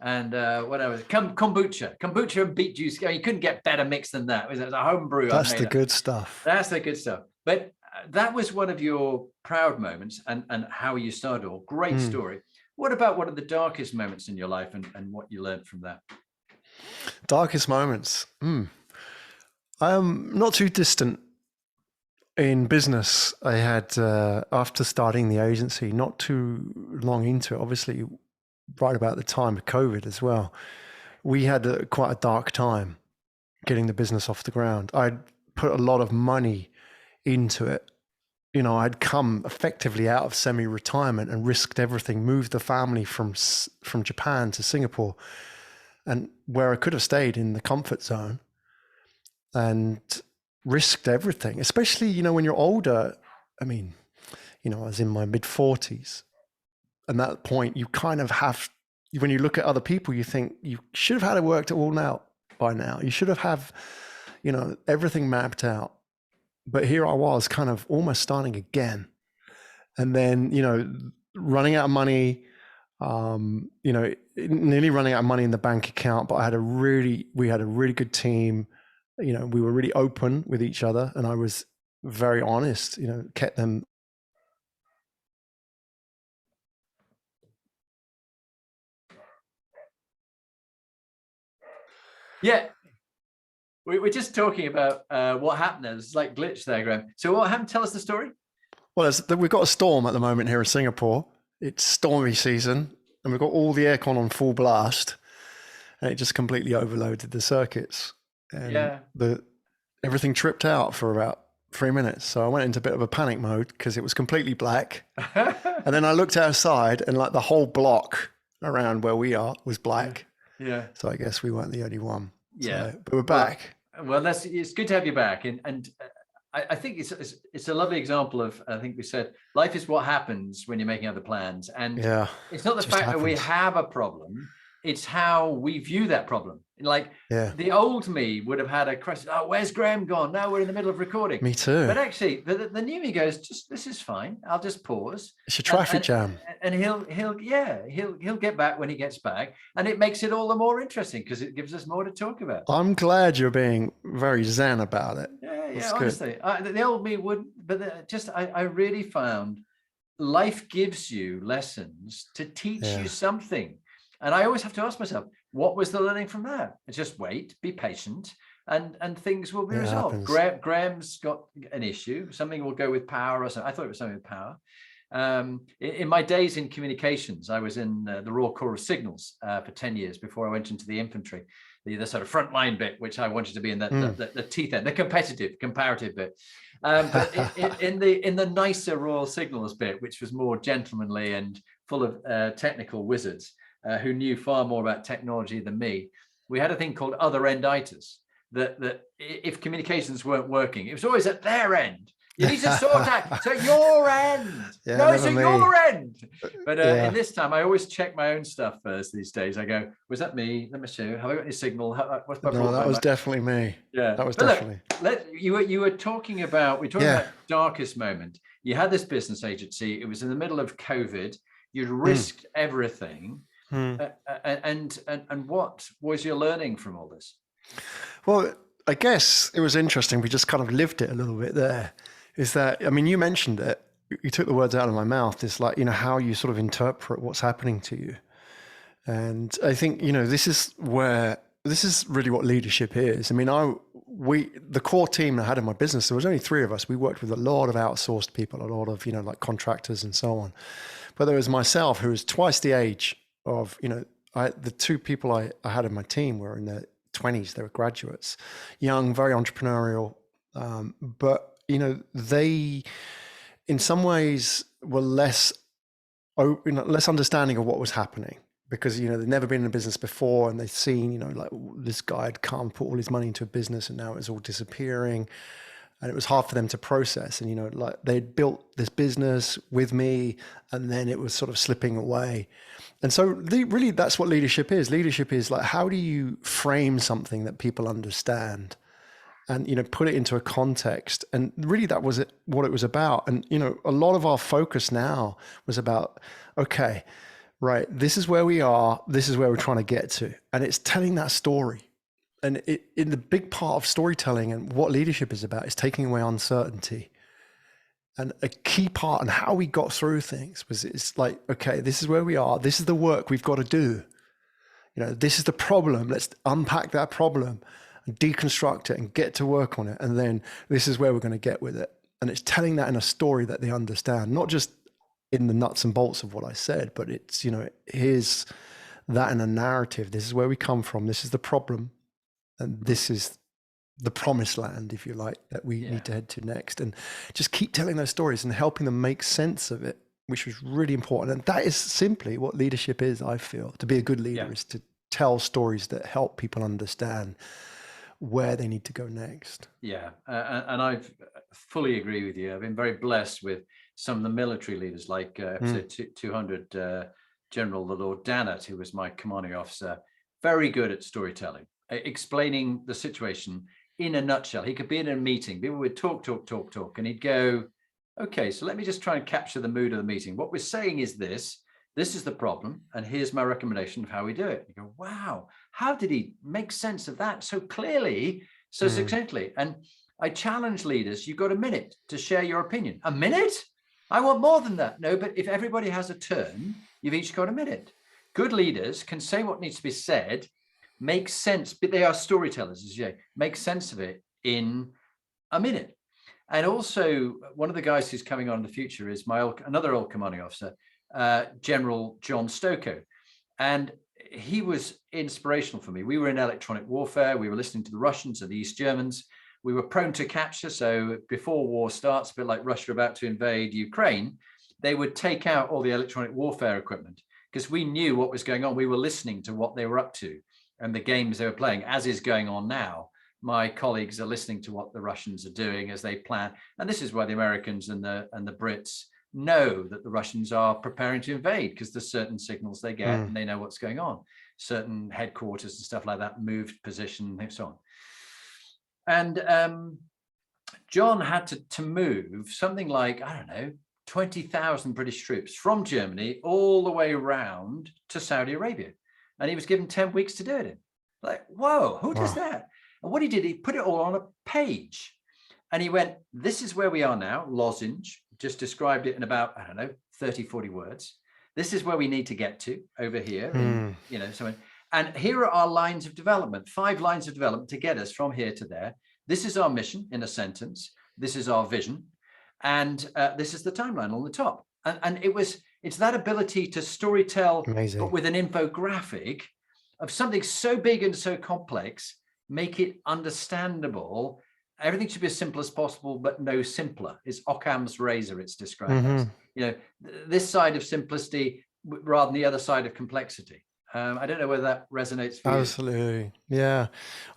whatever, kombucha and beet juice. You couldn't get better mix than that. It was a home brew. That's the good stuff. That's the good stuff. But that was one of your proud moments, and how you started all. Great story. What about one of the darkest moments in your life, and what you learned from that? Darkest moments. Not too distant. In business, I had, after starting the agency, not too long into it, obviously right about the time of COVID as well, we had quite a dark time getting the business off the ground. I'd put a lot of money into it. You know, I'd come effectively out of semi-retirement and risked everything, moved the family from Japan to Singapore, and where I could have stayed in the comfort zone, and risked everything, especially, you know, when you're older. I mean, you know, I was in my mid-40s, and at that point you kind of have, when you look at other people, you think you should have had it worked all out by now. You should have, you know, everything mapped out. But here I was, kind of almost starting again. And then, you know, running out of money, you know, nearly running out of money in the bank account. But we had a really good team. You know, we were really open with each other, and I was very honest, you know, kept them. Yeah. We're just talking about what happened. There's like glitch there, Graham. So what happened? Tell us the story. Well, we've got a storm at the moment here in Singapore. It's stormy season, and we've got all the aircon on full blast, and it just completely overloaded the circuits. And everything tripped out for about 3 minutes. So I went into a bit of a panic mode because it was completely black. And then I looked outside, and like the whole block around where we are was black. Yeah. So I guess we weren't the only one. Yeah. So, but we're back. Well, it's good to have you back. And I think it's a lovely example of, I think we said, life is what happens when you're making other plans. And it's not the fact that we have a problem, it's how we view that problem. Like the old me would have had a question, oh, where's Graham gone? Now we're in the middle of recording. Me too. But actually the new me goes, this is fine. I'll just pause. It's a traffic jam. And he'll get back when he gets back. And it makes it all the more interesting because it gives us more to talk about. I'm glad you're being very zen about it. Yeah, honestly. The old me would, but I really found life gives you lessons to teach you something. And I always have to ask myself, what was the learning from that? It's just wait, be patient, and things will be resolved. Graham's got an issue. Something will go with power or something. I thought it was something with power. In my days in communications, I was in the Royal Corps of Signals for 10 years before I went into the infantry, the sort of frontline bit, which I wanted to be in the teeth end, the comparative bit. But in the nicer Royal Signals bit, which was more gentlemanly and full of technical wizards who knew far more about technology than me. We had a thing called other enditis, that if communications weren't working, it was always at their end. You need to sort out, so your end. Yeah, no, it's at your end. But in this time, I always check my own stuff first these days. I go, was that me? Let me see. Have I got any signal? What's my No, that was definitely me. Yeah, that was but definitely. Look, you were talking about, about darkest moment. You had this business agency. It was in the middle of COVID. You'd risked everything. And what was your learning from all this? Well, I guess it was interesting. We just kind of lived it a little bit there. Is that, I mean, you mentioned it. You took the words out of my mouth. It's like, how you sort of interpret what's happening to you. And I think, this is really what leadership is. I mean, the core team I had in my business, there was only 3 of us. We worked with a lot of outsourced people, a lot of, like contractors and so on. But there was myself, who was twice the age of, the 2 people I had in my team were in their 20s. They were graduates, young, very entrepreneurial. But, they, in some ways, were less understanding of what was happening, because, they'd never been in a business before, and they'd seen, like, this guy had come, put all his money into a business, and now it's all disappearing. And it was hard for them to process. And, like, they'd built this business with me, and then it was sort of slipping away. And so really, that's what leadership is. Leadership is like, how do you frame something that people understand, and, put it into a context? And really, that was what it was about. And, a lot of our focus now was about, okay, right, this is where we are. This is where we're trying to get to. And it's telling that story. And in the big part of storytelling and what leadership is about is taking away uncertainty. And a key part in how we got through things was, it's like, okay, this is where we are. This is the work we've got to do. This is the problem. Let's unpack that problem and deconstruct it and get to work on it. And then this is where we're going to get with it. And it's telling that in a story that they understand, not just in the nuts and bolts of what I said, but it's, here's that in a narrative. This is where we come from. This is the problem. And this is the promised land, if you like, that we need to head to next. And just keep telling those stories and helping them make sense of it, which was really important. And that is simply what leadership is, I feel. To be a good leader is to tell stories that help people understand where they need to go next. Yeah, and I fully agree with you. I've been very blessed with some of the military leaders, like episode 200, General the Lord Dannett, who was my commanding officer, very good at storytelling, explaining the situation in a nutshell. He could be in a meeting, people would talk, and he'd go, okay, so let me just try and capture the mood of the meeting. What we're saying is this is the problem, and here's my recommendation of how we do it. You go, wow, how did he make sense of that so clearly, so succinctly? And I challenge leaders, you've got a minute to share your opinion. A minute? I want more than that. No, but if everybody has a turn, you've each got a minute. Good leaders can say what needs to be said, make sense, but they are storytellers, as you say, make sense of it in a minute. And also, one of the guys who's coming on in the future is another old commanding officer, General John Stokoe. And he was inspirational for me. We were in electronic warfare. We were listening to the Russians and the East Germans. We were prone to capture. So before war starts, a bit like Russia about to invade Ukraine, they would take out all the electronic warfare equipment because we knew what was going on. We were listening to what they were up to and the games they were playing, as is going on now. My colleagues are listening to what the Russians are doing as they plan. And this is why the Americans and the Brits know that the Russians are preparing to invade, because there's certain signals they get and they know what's going on. Certain headquarters and stuff like that, moved position and so on. And John had to move something like, I don't know, 20,000 British troops from Germany all the way around to Saudi Arabia. And he was given 10 weeks to do it in. Like, whoa, who does that? And what he did, he put it all on a page. And he went, this is where we are now, lozenge, just described it in about, I don't know, 30, 40 words. This is where we need to get to over here, somewhere. And here are our lines of development, 5 lines of development to get us from here to there. This is our mission in a sentence. This is our vision. And this is the timeline on the top. And it's that ability to storytell, but with an infographic of something so big and so complex, make it understandable. Everything should be as simple as possible, but no simpler. It's Occam's razor, it's described as. This side of simplicity, rather than the other side of complexity. I don't know whether that resonates for you. Absolutely. Yeah.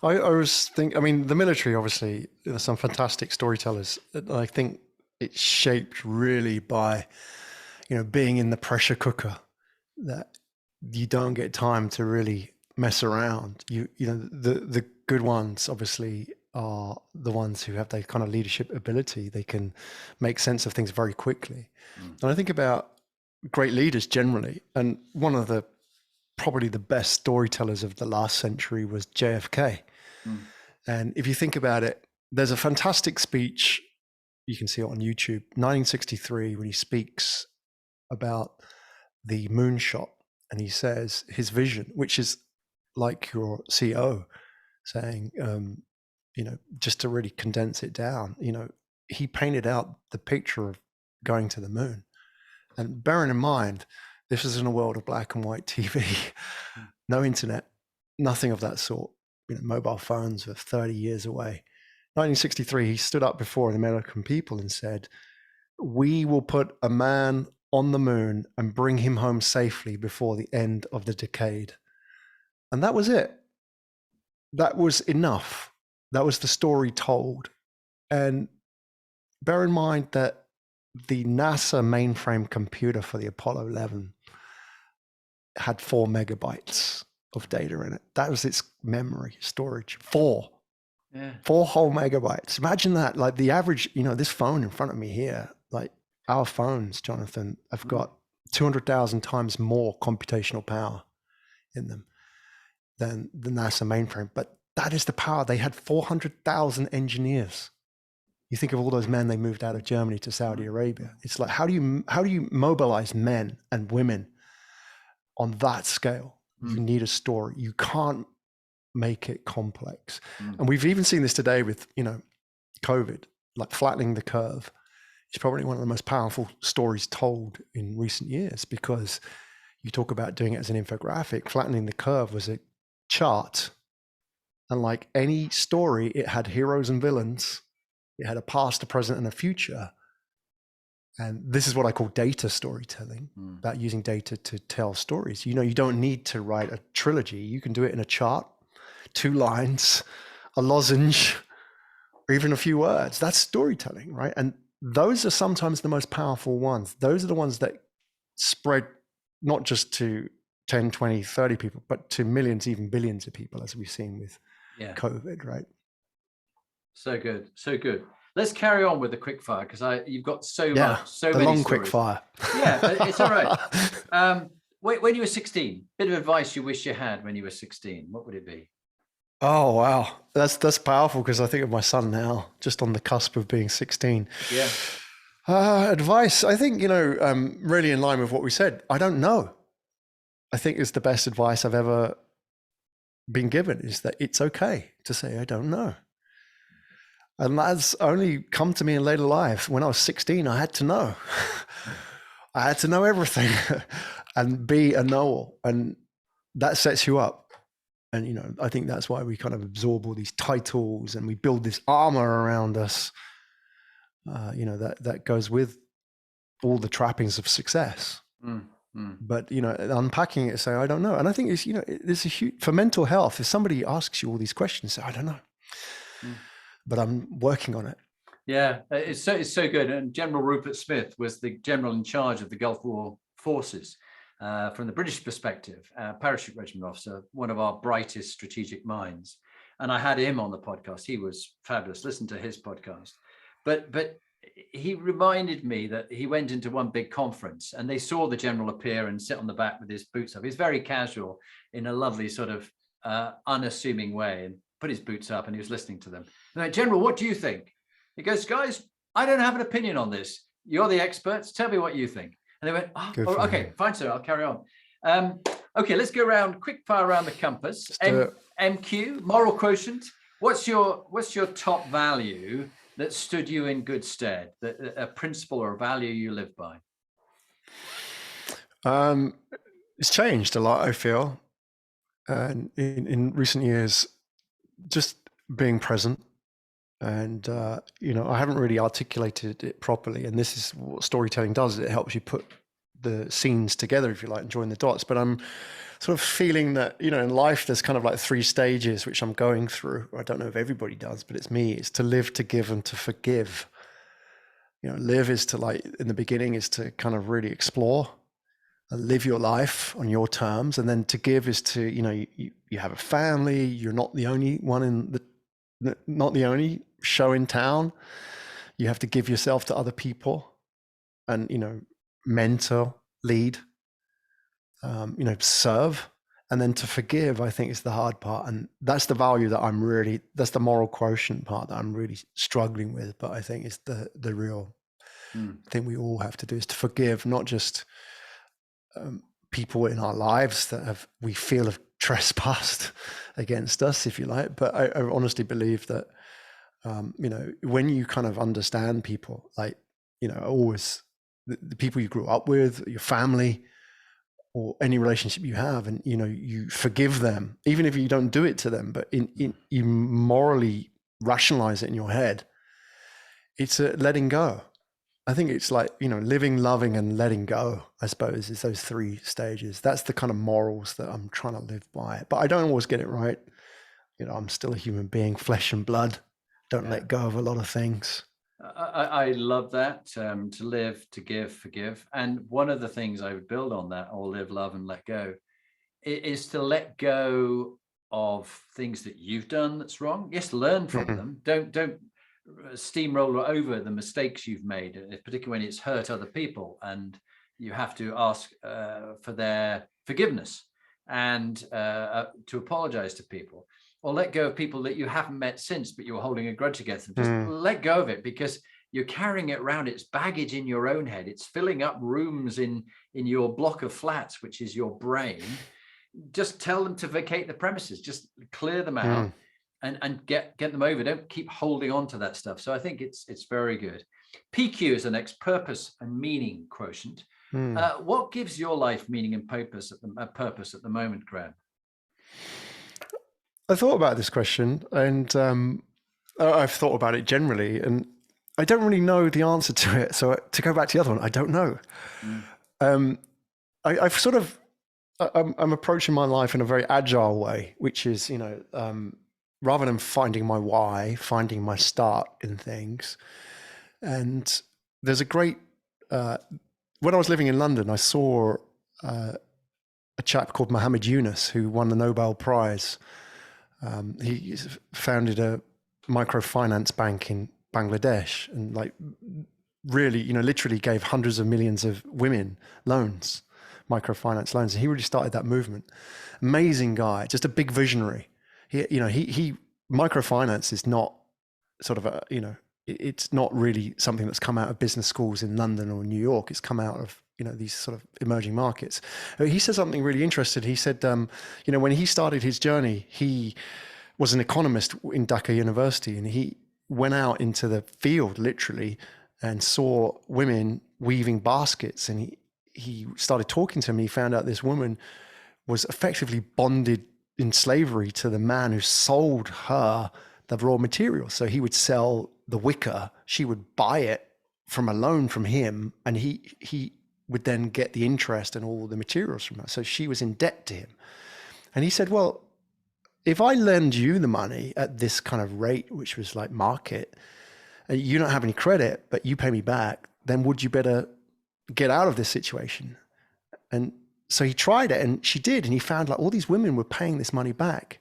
I was thinking, I mean, the military, obviously, there's some fantastic storytellers. I think it's shaped really by, being in the pressure cooker, that you don't get time to really mess around. The good ones obviously are the ones who have that kind of leadership ability. They can make sense of things very quickly. And I think about great leaders generally, and one of the probably the best storytellers of the last century was JFK. And if you think about it, there's a fantastic speech, you can see it on YouTube, 1963, when he speaks about the moonshot, and he says his vision, which is like your CEO saying, just to really condense it down, he painted out the picture of going to the moon. And bearing in mind, this is in a world of black and white TV, no internet, nothing of that sort. Mobile phones were 30 years away. 1963, he stood up before the American people and said, "We will put a man on the moon and bring him home safely before the end of the decade." And that was it. That was enough. That was the story told. And bear in mind that the NASA mainframe computer for the Apollo 11 had 4 megabytes of data in it. That was its memory storage. 4 whole megabytes. Imagine that. Like the average, this phone in front of me here, like our phones, Jonathan, have got 200,000 times more computational power in them than the NASA mainframe. But that is the power. They had 400,000 engineers. You think of all those men they moved out of Germany to Saudi Arabia. It's like, how do you mobilize men and women on that scale? You need a story. You can't make it complex. And we've even seen this today with, COVID, like flattening the curve. It's probably one of the most powerful stories told in recent years, because you talk about doing it as an infographic. Flattening the curve was a chart. And like any story, it had heroes and villains. It had a past, a present, and a future. And this is what I call data storytelling, about using data to tell stories. You don't need to write a trilogy. You can do it in a chart, 2 lines, a lozenge, or even a few words. That's storytelling, right? And those are sometimes the most powerful ones. Those are the ones that spread not just to 10, 20, 30 people, but to millions, even billions of people, as we've seen with COVID, right? So good, so good. Let's carry on with the quickfire, because you've got so many long stories. Quickfire. Yeah, but it's all right. When you were 16, bit of advice you wish you had when you were 16, what would it be? Oh, wow. That's powerful, because I think of my son now, just on the cusp of being 16. Yeah. Advice, I think, really in line with what we said. I don't know. I think it's the best advice I've ever been given, is that it's okay to say, I don't know. And that's only come to me in later life. When I was 16, I had to know. I had to know everything and be a know-all. And that sets you up. And, I think that's why we kind of absorb all these titles and we build this armor around us, that goes with all the trappings of success. But, unpacking it, say, I don't know. And I think it's, there's a huge, for mental health, if somebody asks you all these questions, say, I don't know. But I'm working on it. Yeah, it's so good. And General Rupert Smith was the general in charge of the Gulf War forces. From the British perspective, parachute regiment officer, one of our brightest strategic minds. And I had him on the podcast. He was fabulous. Listen to his podcast. But he reminded me that he went into one big conference and they saw the general appear and sit on the back with his boots up. He's very casual in a lovely sort of unassuming way, and put his boots up, and he was listening to them. And like, General, what do you think? He goes, guys, I don't have an opinion on this. You're the experts. Tell me what you think. And they went, okay, fine, sir, I'll carry on. Okay, let's go around, quick fire around the compass. MQ, moral quotient. What's your top value that stood you in good stead, a principle or a value you live by? It's changed a lot, I feel. And in recent years, just being present. And, I haven't really articulated it properly. And this is what storytelling does. It helps you put the scenes together, if you like, and join the dots. But I'm sort of feeling that, you know, in life, there's kind of like 3 stages, which I'm going through. I don't know if everybody does, but it's me. It's to live, to give, and to forgive. You know, live is to, like, in the beginning, is to kind of really explore and live your life on your terms. And then to give is to, you know, you have a family. You're not the only one not the only show in town. You have to give yourself to other people and, you know, mentor, lead, you know, serve. And then to forgive, I think, is the hard part. And that's the value that that's the moral quotient part that I'm really struggling with. But I think it's the real thing we all have to do, is to forgive, not just people in our lives that we feel have trespassed against us, if you like. But I honestly believe that, you know, when you kind of understand people, like, you know, always the people you grew up with, your family, or any relationship you have, and, you know, you forgive them, even if you don't do it to them, but you morally rationalize it in your head. It's a letting go. I think it's like, you know, living, loving, and letting go, I suppose, is those 3 stages. That's the kind of morals that I'm trying to live by. But I don't always get it right. You know, I'm still a human being, flesh and blood. Don't let go of a lot of things. I love that, to live, to give, forgive. And one of the things I would build on that, or live, love, and let go, is to let go of things that you've done that's wrong. Yes, learn from them. Don't steamroller over the mistakes you've made, particularly when it's hurt other people, and you have to ask for their forgiveness and to apologize to people. Or let go of people that you haven't met since, but you're holding a grudge against them. Just let go of it, because you're carrying it around. It's baggage in your own head. It's filling up rooms in your block of flats, which is your brain. Just tell them to vacate the premises. Just clear them out and get them over. Don't keep holding on to that stuff. So I think it's very good. PQ is the next, purpose and meaning quotient. What gives your life meaning and purpose at the moment, Graham? I thought about this question, and I've thought about it generally, and I don't really know the answer to it. So to go back to the other one, I don't know. I've sort of, I'm approaching my life in a very agile way, which is, you know, rather than finding my why, finding my start in things. And there's a great, when I was living in London, I saw a chap called Muhammad Yunus, who won the Nobel Prize. He founded a microfinance bank in Bangladesh, and, like, really, you know, literally gave hundreds of millions of women loans, microfinance loans. And he really started that movement. Amazing guy, just a big visionary. He microfinance is not sort of a, you know, it's not really something that's come out of business schools in London or New York. It's come out of, you know, these sort of emerging markets. He said something really interesting. He said, you know, when he started his journey, he was an economist in Dhaka University, and he went out into the field literally and saw women weaving baskets. And he started talking to them. He found out this woman was effectively bonded in slavery to the man who sold her the raw materials. So he would sell the wicker, she would buy it from a loan from him, and he would then get the interest and all the materials from her. So she was in debt to him. And he said, well, if I lend you the money at this kind of rate, which was like market, and you don't have any credit, but you pay me back, then would you better get out of this situation? And so he tried it, and she did. And he found, like, all these women were paying this money back.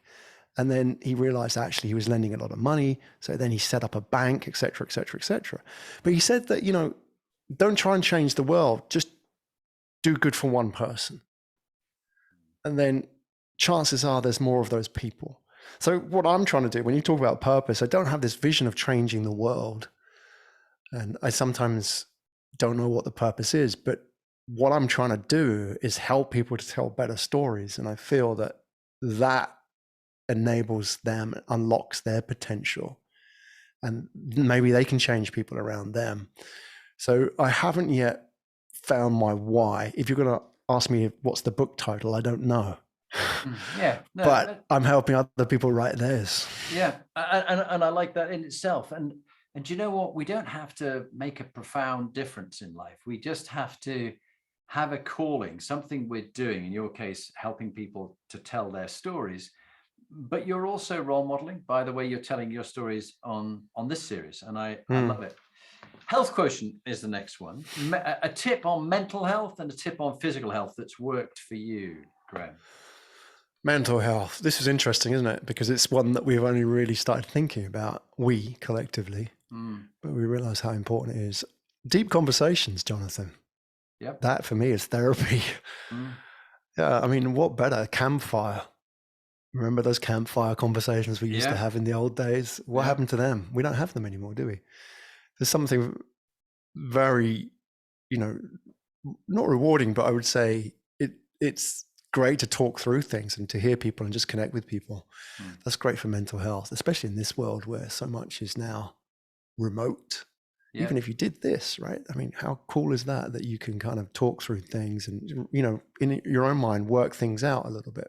And then he realized actually he was lending a lot of money. So then he set up a bank, et cetera, et cetera, et cetera. But he said that, you know, don't try and change the world, just do good for one person. And then chances are there's more of those people. So what I'm trying to do, when you talk about purpose, I don't have this vision of changing the world. And I sometimes don't know what the purpose is, but what I'm trying to do is help people to tell better stories. And I feel that that enables them, unlocks their potential, and maybe they can change people around them. So I haven't yet found my why. If you're going to ask me what's the book title, I don't know. But I'm helping other people write theirs. Yeah, and I like that in itself. And you know what? We don't have to make a profound difference in life. We just have to have a calling, something we're doing, in your case, helping people to tell their stories, but you're also role modeling by the way you're telling your stories on this series. And I love it. Health Quotient is the next one. A tip on mental health and a tip on physical health that's worked for you, Graham. Mental health. This is interesting, isn't it? Because it's one that we've only really started thinking about, we collectively, but we realize how important it is. Deep conversations, Jonathan. Yep. That for me is therapy. Yeah, I mean, what better? Campfire. Remember those campfire conversations we used to have in the old days? What happened to them? We don't have them anymore, do we? There's something very, not rewarding, but I would say it's great to talk through things and to hear people and just connect with people. That's great for mental health, especially in this world where so much is now remote. Even if you did this, right? I mean, how cool is that you can kind of talk through things and, in your own mind, work things out a little bit.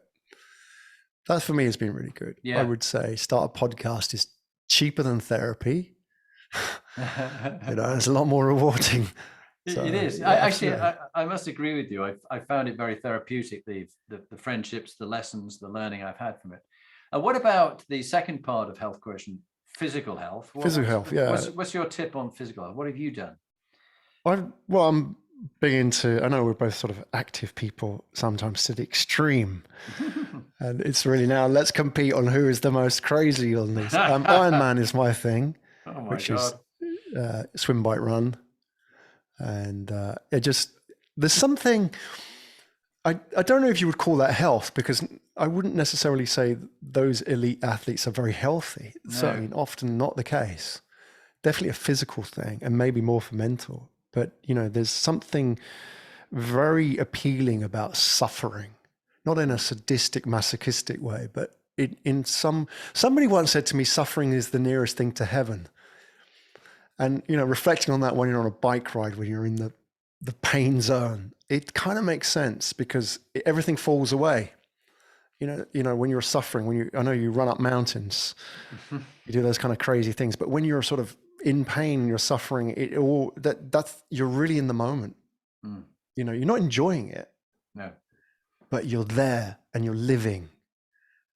That for me has been really good. I would say start a podcast is cheaper than therapy. It's a lot more rewarding. So, it is. I must agree with you. I found it very therapeutic, the friendships, the lessons, the learning I've had from it. What about the second part of Health Quotient, physical health? What's your tip on physical health? What have you done? I'm big into, I know we're both sort of active people, sometimes to the extreme. And it's really now, let's compete on who is the most crazy on this. Ironman is my thing, which is swim, bike, run. And there's something, I don't know if you would call that health, because I wouldn't necessarily say those elite athletes are very healthy. No. Certainly often not the case. Definitely a physical thing and maybe more for mental. But, there's something very appealing about suffering, not in a sadistic, masochistic way, but somebody once said to me, suffering is the nearest thing to heaven. And, reflecting on that when you're on a bike ride, when you're in the pain zone, it kind of makes sense because everything falls away. When you're suffering, I know you run up mountains, you do those kind of crazy things, but when you're sort of in pain, you're suffering, you're really in the moment. You're not enjoying it, no, but you're there and you're living.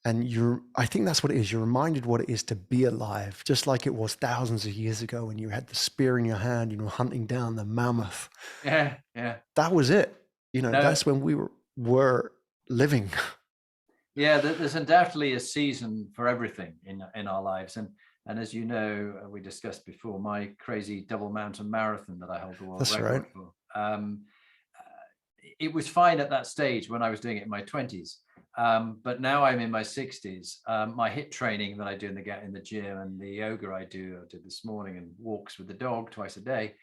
And I think that's what it is. You're reminded what it is to be alive, just like it was thousands of years ago when you had the spear in your hand, hunting down the mammoth. Yeah. That was it. That's when we were living. Yeah, there's undoubtedly a season for everything in our lives. And as you know, we discussed before, my crazy double mountain marathon that I held the world record for. It was fine at that stage when I was doing it in my 20s. But now I'm in my 60s. My HIIT training that I do in the gym and the yoga I did this morning and walks with the dog twice a day,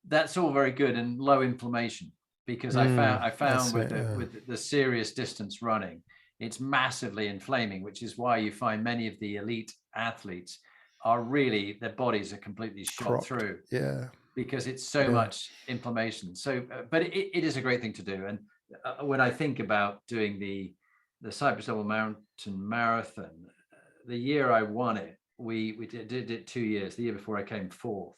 that's all very good and low inflammation, because I found with the serious distance running, it's massively inflaming, which is why you find many of the elite athletes are really, their bodies are completely shot through. Yeah. Because it's so much inflammation. So, but it is a great thing to do. And when I think about doing the Cypress Double Mountain Marathon, the year I won it, we did it 2 years. The year before I came fourth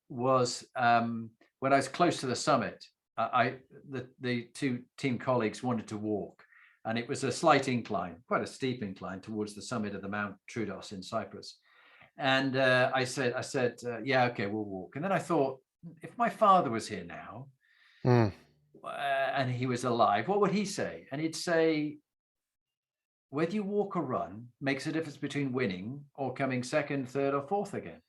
was when I was close to the summit. The two team colleagues wanted to walk, and it was a slight incline, quite a steep incline towards the summit of the Mount Troodos in Cyprus. And I said, yeah, okay, we'll walk. And then I thought, if my father was here now and he was alive, what would he say? And he'd say, whether you walk or run makes a difference between winning or coming second, third, or fourth again.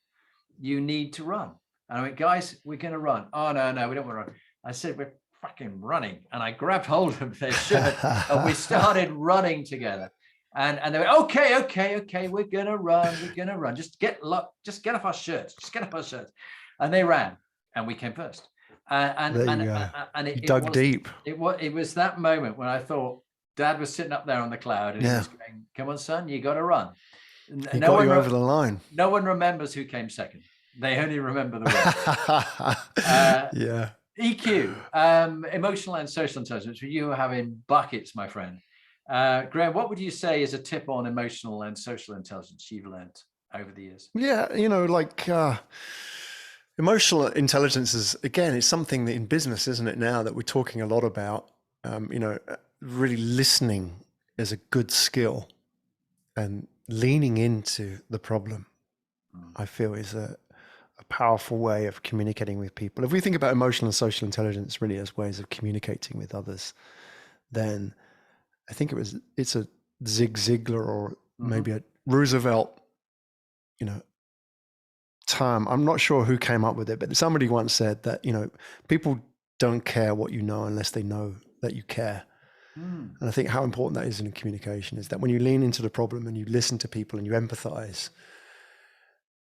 You need to run. And I went, guys, we're going to run. Oh, no, we don't want to run. I said, we're fucking running. And I grabbed hold of their shirt and we started running together. And they went, okay, we're gonna run. Just get off our shirts. And they ran, and we came first. And it dug deep. It was that moment when I thought Dad was sitting up there on the cloud and he was going, "Come on, son, you got to run." He got you over the line. No one remembers who came second. They only remember the win. EQ, emotional and social intelligence. You are having buckets, my friend. Graham, what would you say is a tip on emotional and social intelligence you've learned over the years? Yeah, Emotional intelligence is, again, it's something that in business, isn't it, now that we're talking a lot about, really listening is a good skill, and leaning into the problem, I feel, is a powerful way of communicating with people. If we think about emotional and social intelligence really as ways of communicating with others, then I think it's a Zig Ziglar or maybe a Roosevelt, term. I'm not sure who came up with it, but somebody once said that, people don't care what you know unless they know that you care. And I think how important that is in communication is that when you lean into the problem and you listen to people and you empathize,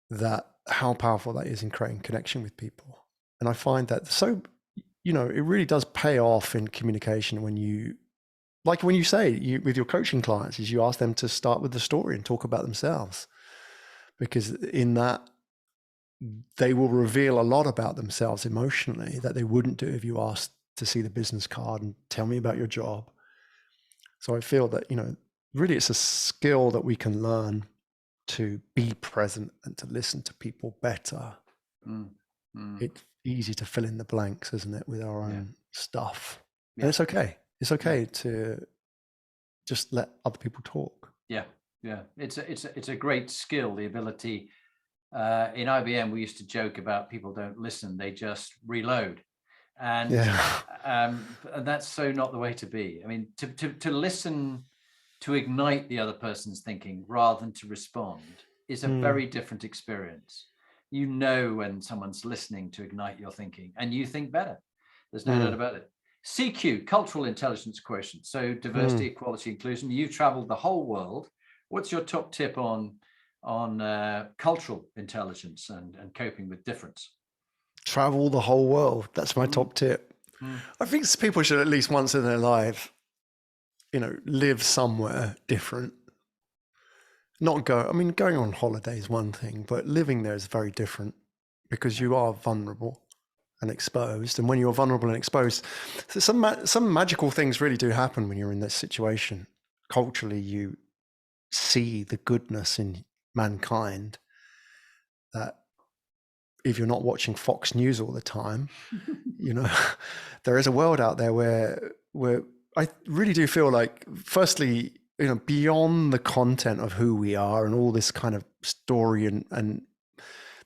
that how powerful that is in creating connection with people. And I find that it really does pay off in communication when you, like when you say with your coaching clients, is you ask them to start with the story and talk about themselves, because in that they will reveal a lot about themselves emotionally that they wouldn't do if you asked to see the business card and tell me about your job. So I feel that, really it's a skill that we can learn to be present and to listen to people better. It's easy to fill in the blanks, isn't it, with our own stuff. And it's okay. It's okay to just let other people talk. Yeah. It's a great skill, the ability. In IBM, we used to joke about people don't listen, they just reload. And that's so not the way to be. I mean, to listen, to ignite the other person's thinking rather than to respond is a very different experience. When someone's listening to ignite your thinking and you think better. There's no doubt about it. CQ, cultural intelligence quotient. So diversity, equality, inclusion. You've traveled the whole world. What's your top tip on cultural intelligence and coping with difference? Travel the whole world. That's my top tip. I think people should at least once in their life, live somewhere different. Not going on holiday is one thing, but living there is very different because you are vulnerable and exposed. And when you're vulnerable and exposed, some magical things really do happen when you're in this situation. Culturally, you see the goodness in mankind that if you're not watching Fox News all the time, there is a world out there where I really do feel like, firstly, beyond the content of who we are and all this kind of story and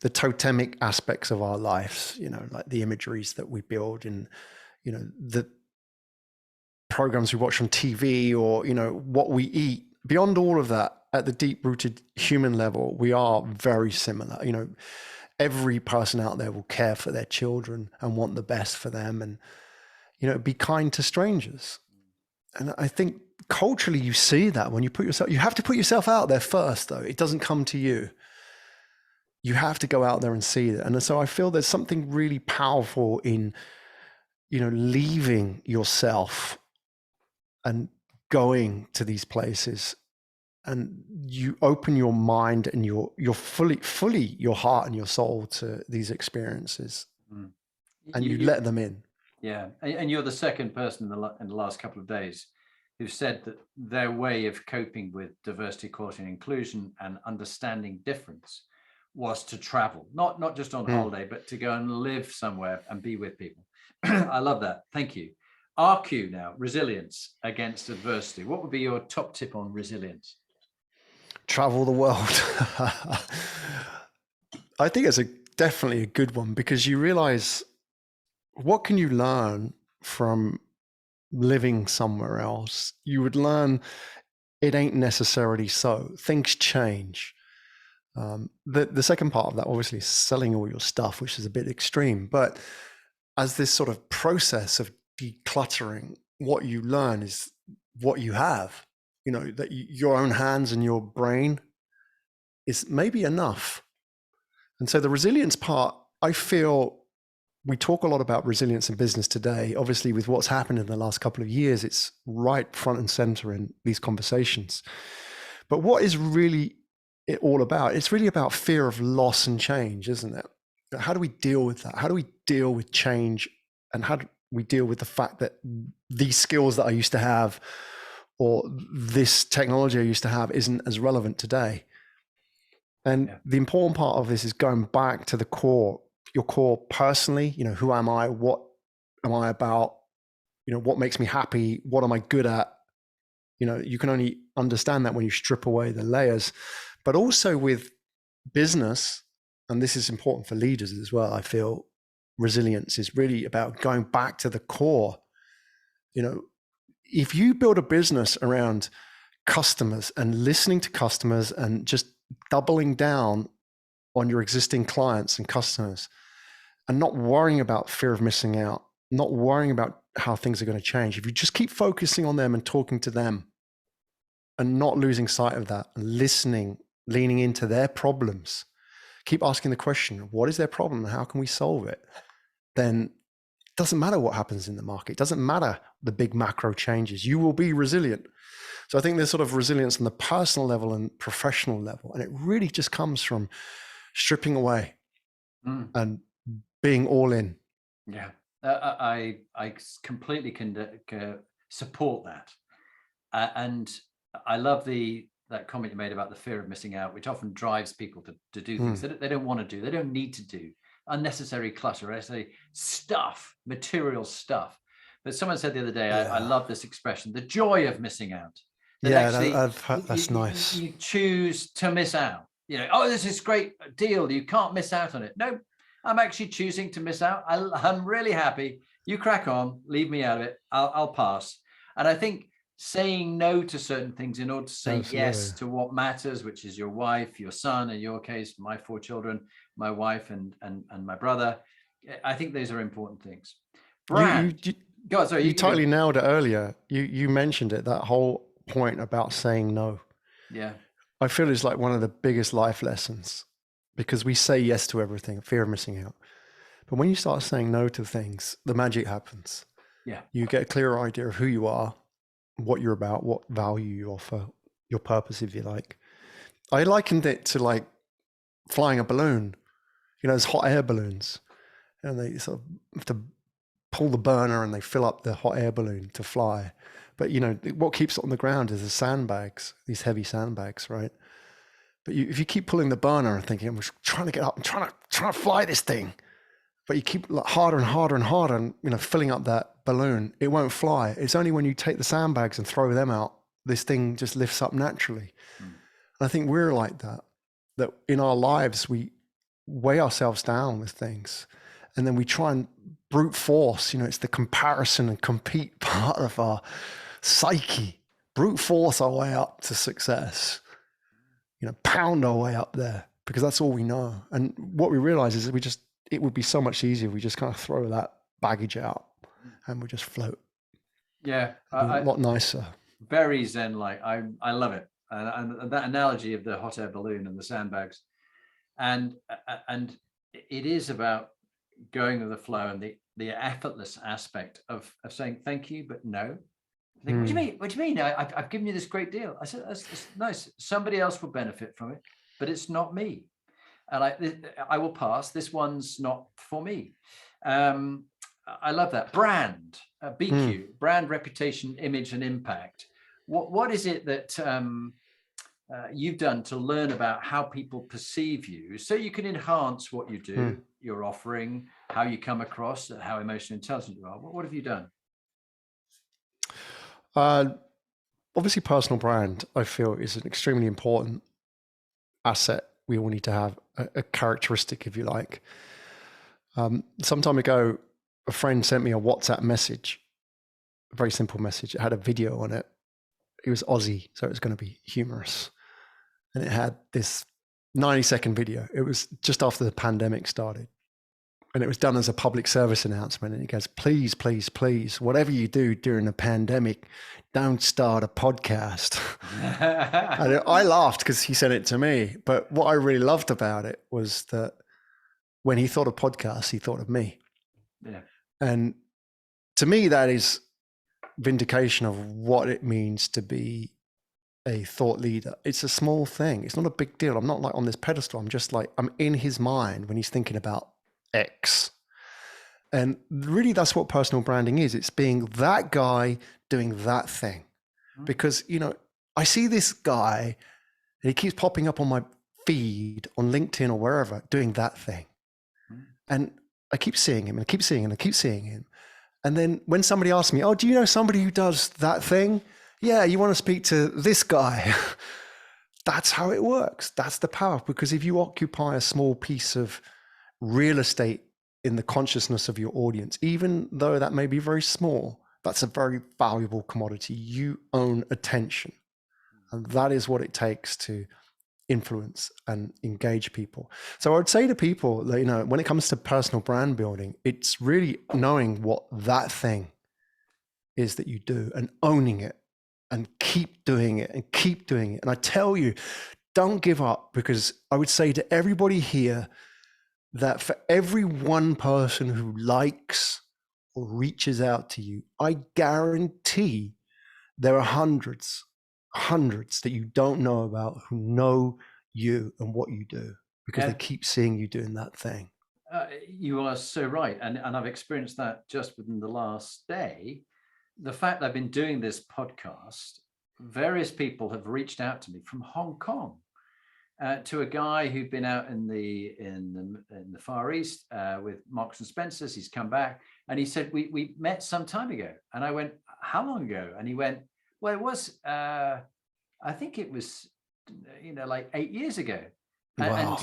the totemic aspects of our lives, like the imageries that we build and, the programs we watch on TV or, what we eat, beyond all of that, at the deep rooted human level, we are very similar. Every person out there will care for their children and want the best for them and, be kind to strangers. And I think culturally you see that when you have to put yourself out there first, though. It doesn't come to you. You have to go out there and see it. And so I feel there's something really powerful in, leaving yourself and going to these places, and you open your mind and you're fully your heart and your soul to these experiences, and you let them in. Yeah, and you're the second person in the last couple of days who said that their way of coping with diversity, equality, and inclusion and understanding difference was to travel, not just on holiday, but to go and live somewhere and be with people. I love that. Thank you. RQ now, resilience against adversity. What would be your top tip on resilience? Travel the world. I think it's definitely a good one, because you realize, what can you learn from living somewhere else? You would learn it ain't necessarily so. Things change. The second part of that, obviously, is selling all your stuff, which is a bit extreme. But as this sort of process of decluttering, what you learn is what you have. That your own hands and your brain is maybe enough. And so the resilience part, I feel we talk a lot about resilience in business today. Obviously, with what's happened in the last couple of years, it's right front and center in these conversations. But what is really it all about? It's really about fear of loss and change, isn't it? How do we deal with that? How do we deal with change? And how do we deal with the fact that these skills that I used to have or this technology I used to have isn't as relevant today? And the important part of this is going back to the core your core personally, who am I? What am I about? What makes me happy? What am I good at? You can only understand that when you strip away the layers. But also with business, and this is important for leaders as well, I feel resilience is really about going back to the core. If you build a business around customers and listening to customers and just doubling down on your existing clients and customers and not worrying about fear of missing out, not worrying about how things are going to change, if you just keep focusing on them and talking to them and not losing sight of that and listening, leaning into their problems, keep asking the question, what is their problem and how can we solve it? Then it doesn't matter what happens in the market. It doesn't matter the big macro changes. You will be resilient. So I think there's sort of resilience on the personal level and professional level. And it really just comes from stripping away and being all in. Yeah, I completely can support that. And I love that comment you made about the fear of missing out, which often drives people to do things that they don't want to do. They don't need to do. Unnecessary clutter, unnecessary stuff, material stuff. But someone said the other day, I love this expression, the joy of missing out. That's nice. You choose to miss out. Oh, this is great deal. You can't miss out on it. No, I'm actually choosing to miss out. I'm really happy. You crack on, leave me out of it. I'll pass. And I think saying no to certain things in order to say yes to what matters, which is your wife, your son, in your case, my 4 children, my wife and my brother. I think those are important things. Brand. You totally nailed it earlier. You mentioned it, that whole point about saying no. Yeah. I feel it's like one of the biggest life lessons, because we say yes to everything, fear of missing out. But when you start saying no to things, the magic happens. Yeah. You get a clearer idea of who you are, what you're about, what value you offer, your purpose, if you like. I likened it to like flying a balloon. There's hot air balloons, and they sort of have to pull the burner and they fill up the hot air balloon to fly. But what keeps it on the ground is the sandbags, these heavy sandbags, right? But if you keep pulling the burner and thinking, I'm trying to get up, I'm trying to fly this thing, but you keep harder and harder and harder and filling up that balloon, it won't fly. It's only when you take the sandbags and throw them out, this thing just lifts up naturally. And I think we're like that in our lives, we weigh ourselves down with things, and then we try and brute force, it's the comparison and compete part of our psyche, brute force our way up to success, pound our way up there, because that's all we know. And what we realize is that it would be so much easier if we just kind of throw that baggage out and we just float. Yeah. A lot nicer. Very Zen-like. I love it. And that analogy of the hot air balloon and the sandbags. And it is about going with the flow and the effortless aspect of saying thank you, but no. What do you mean? What do you mean? I've given you this great deal. I said, that's nice. Somebody else will benefit from it, but it's not me. And I will pass. This one's not for me. I love that. Brand, BQ, brand, reputation, image, and impact. What is it that you've done to learn about how people perceive you so you can enhance what you do, your offering, how you come across, how emotionally intelligent you are? What have you done? Obviously, personal brand, I feel, is an extremely important asset we all need to have, a characteristic, if you like. Some time ago, a friend sent me a WhatsApp message, a very simple message. It had a video on it. It was Aussie, so it was going to be humorous. And it had this 90-second video. It was just after the pandemic started. And it was done as a public service announcement. And it goes, please, please, please, whatever you do during the pandemic, don't start a podcast. And I laughed because he sent it to me. But what I really loved about it was that when he thought of podcasts, he thought of me. Yeah. And to me, that is vindication of what it means to be a thought leader. It's a small thing. It's not a big deal. I'm not like on this pedestal. I'm just like, I'm in his mind when he's thinking about X. And really, that's what personal branding is. It's being that guy doing that thing. Because, I see this guy and he keeps popping up on my feed on LinkedIn or wherever doing that thing. And I keep seeing him and I keep seeing him and I keep seeing him. And then when somebody asks me, oh, do you know somebody who does that thing? Yeah, you want to speak to this guy. That's how it works. That's the power. Because if you occupy a small piece of real estate in the consciousness of your audience, even though that may be very small, that's a very valuable commodity. You own attention. And that is what it takes to influence and engage people. So I would say to people that, you know, when it comes to personal brand building, it's really knowing what that thing is that you do and owning it and keep doing it and keep doing it. And I tell you, don't give up, because I would say to everybody here that for every one person who likes or reaches out to you, I guarantee there are hundreds that you don't know about who know you and what you do, because they keep seeing you doing that thing. You are so right. And I've experienced that just within the last day. The fact that I've been doing this podcast, various people have reached out to me from Hong Kong, to a guy who'd been out in the Far East with Marks and Spencer's. He's come back and he said, we met some time ago. And I went, how long ago? And he went, well, it was, I think it was, like 8 years ago. Wow.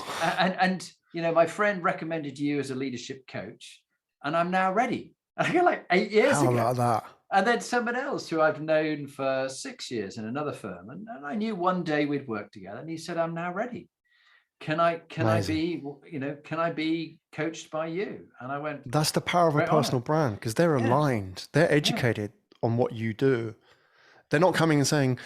And my friend recommended you as a leadership coach, and I'm now ready. And I go, like 8 years How ago. about that? And then someone else who I've known for 6 years in another firm, and I knew one day we'd work together. And he said, "I'm now ready. Can I be coached by you?" And I went, that's the power of a personal brand, because they're aligned. They're educated on what you do. They're not coming and saying,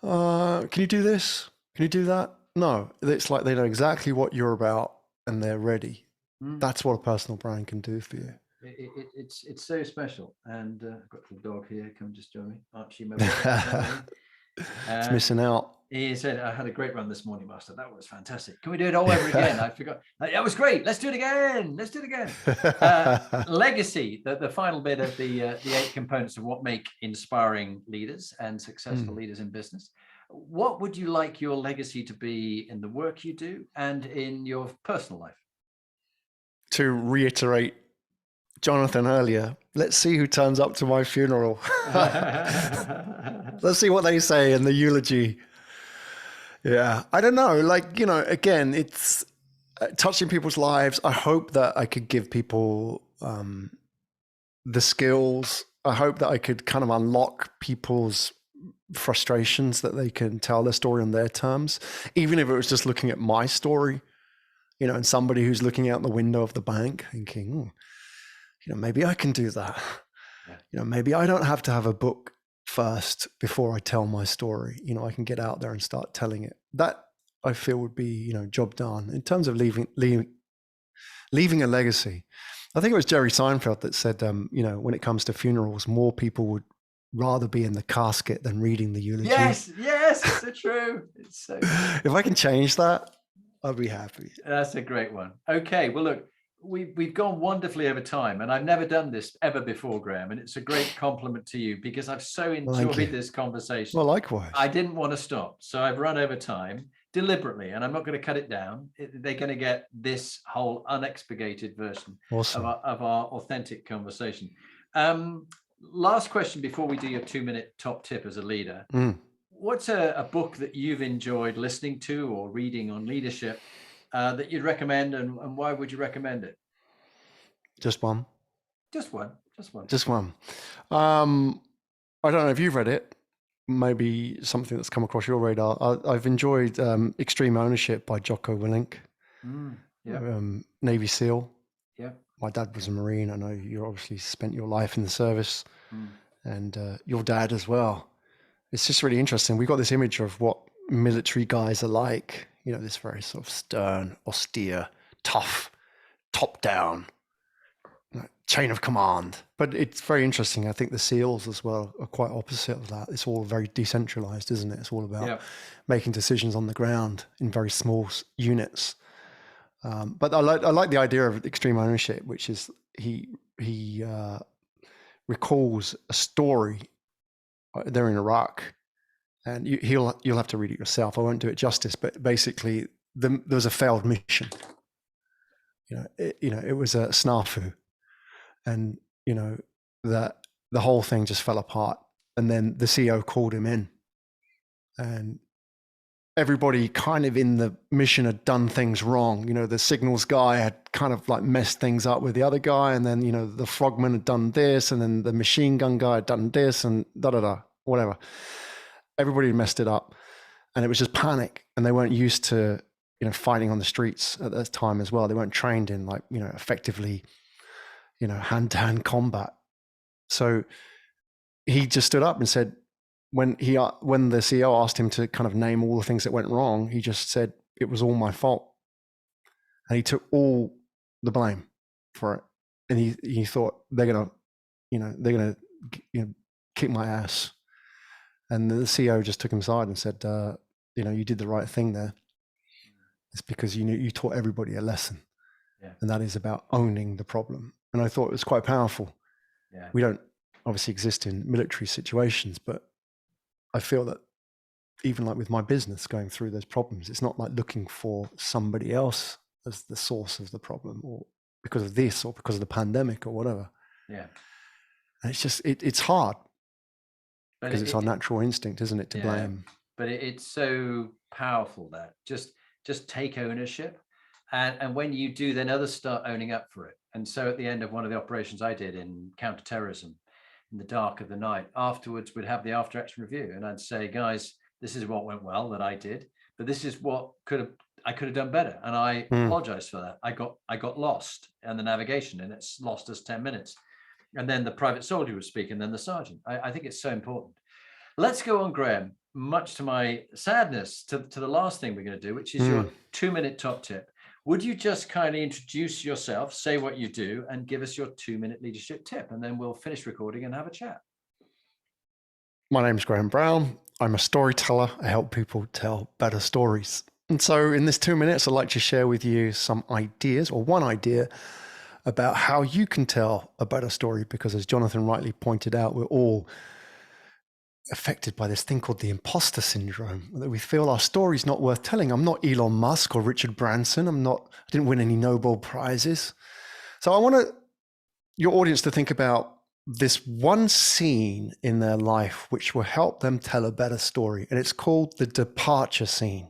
can you do this? Can you do that? No, it's like they know exactly what you're about and they're ready. That's what a personal brand can do for you. It's so special. And I've got the dog here. Come just join me. Archie, it's missing out. He said, I had a great run this morning, Master. That was fantastic. Can we do it all over again? I forgot. That was great. Let's do it again. Let's do it again. Legacy, the final bit of the 8 components of what make inspiring leaders and successful leaders in business. What would you like your legacy to be in the work you do and in your personal life? To reiterate Jonathan earlier, let's see who turns up to my funeral. Let's see what they say in the eulogy. Yeah, I don't know. Like, again, it's touching people's lives. I hope that I could give people the skills. I hope that I could kind of unlock people's frustrations, that they can tell their story on their terms, even if it was just looking at my story, and somebody who's looking out the window of the bank thinking, maybe I can do that. Yeah. Maybe I don't have to have a book first before I tell my story. I can get out there and start telling it. That I feel would be, job done. In terms of leaving a legacy, I think it was Jerry Seinfeld that said, when it comes to funerals, more people would rather be in the casket than reading the eulogy. Yes, it's so true. It's so true. If I can change that, I'll be happy. That's a great one. Okay, well, look, we've gone wonderfully over time, and I've never done this ever before, Graham, and it's a great compliment to you, because I've so enjoyed this conversation. Well, likewise. I didn't want to stop, so I've run over time deliberately, and I'm not going to cut it down. They're going to get this whole unexpurgated version awesome. of our authentic conversation. Last question before we do your 2-minute top tip as a leader. What's a book that you've enjoyed listening to or reading on leadership that you'd recommend, and why would you recommend it? Just one. Just one. I don't know if you've read it. Maybe something that's come across your radar. I've enjoyed Extreme Ownership by Jocko Willink. Navy SEAL. Yeah. My dad was a Marine. I know you obviously spent your life in the service, and your dad as well. It's just really interesting. We've got this image of what military guys are like, this very sort of stern, austere, tough, top down, chain of command. But it's very interesting. I think the SEALs as well are quite opposite of that. It's all very decentralized, isn't it? It's all about making decisions on the ground in very small units. But I like the idea of Extreme Ownership, which is he recalls a story. They're in Iraq, and you'll have to read it yourself. I won't do it justice, but basically there was a failed mission. it was a snafu, and that the whole thing just fell apart. And then the CEO called him in, and everybody kind of in the mission had done things wrong. The signals guy had kind of like messed things up with the other guy, and then the frogman had done this, and then the machine gun guy had done this, and whatever. Everybody had messed it up, and it was just panic. And they weren't used to fighting on the streets at that time as well. They weren't trained in effectively hand-to-hand combat. So he just stood up and said, when the CEO asked him to kind of name all the things that went wrong, he just said, it was all my fault. And he took all the blame for it. And he thought, they're going to kick my ass. And the CEO just took him aside and said, you did the right thing there. It's because you taught everybody a lesson. Yeah. And that is about owning the problem. And I thought it was quite powerful. Yeah. We don't obviously exist in military situations, but I feel that even like with my business going through those problems, it's not like looking for somebody else as the source of the problem, or because of this, or because of the pandemic, or whatever. Yeah. And it's just, it's hard, because it's our natural. natural instinct, isn't it, to blame. But it's so powerful that just take ownership. And when you do, then others start owning up for it. And so at the end of one of the operations I did in counterterrorism, in the dark of the night, afterwards we'd have the after action review, and I'd say, guys, this is what went well that I did, but this is what I could have done better, and I apologize for that. I got lost in the navigation, and it's lost us 10 minutes. And then the private soldier would speak, and then the sergeant. I think it's so important. Let's go on, Graham, much to my sadness, to the last thing we're going to do, which is your 2-minute top tip. Would you just kindly introduce yourself, say what you do, and give us your 2-minute leadership tip, and then we'll finish recording and have a chat. My name's Graham Brown. I'm a storyteller. I help people tell better stories. And so in this 2 minutes, I'd like to share with you some ideas, or one idea, about how you can tell a better story, because as Jonathan rightly pointed out, we're all affected by this thing called the imposter syndrome, that we feel our story's not worth telling. I'm not Elon Musk or Richard Branson. I didn't win any Nobel Prizes. So I want your audience to think about this one scene in their life which will help them tell a better story. And it's called the departure scene.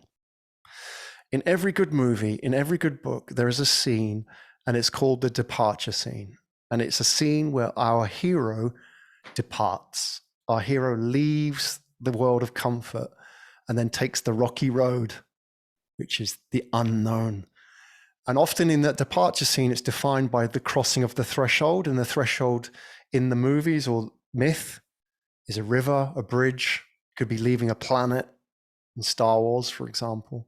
In every good movie, in every good book, there is a scene, and it's called the departure scene. And it's a scene where our hero departs. Our hero leaves the world of comfort and then takes the rocky road, which is the unknown. And often in that departure scene, it's defined by the crossing of the threshold. And the threshold in the movies or myth is a river, a bridge. It could be leaving a planet in Star Wars, for example.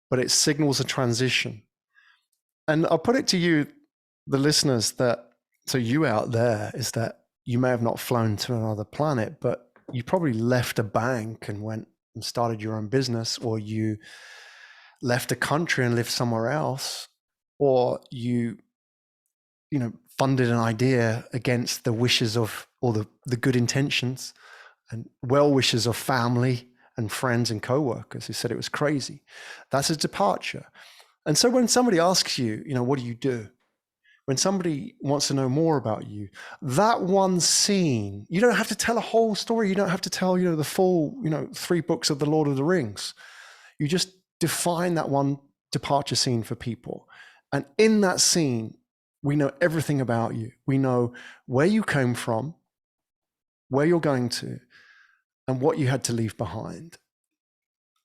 But it signals a transition. And I'll put it to you, the listeners, so you out there, is that you may have not flown to another planet, but you probably left a bank and went and started your own business, or you left a country and lived somewhere else, or you funded an idea against the wishes of, or the good intentions and well wishes of family and friends and co-workers who said it was crazy. That's a departure. And so when somebody asks you, what do you do? When somebody wants to know more about you, that one scene, you don't have to tell a whole story. You don't have to tell, the full, 3 books of the Lord of the Rings. You just define that one departure scene for people. And in that scene, we know everything about you. We know where you came from, where you're going to, and what you had to leave behind.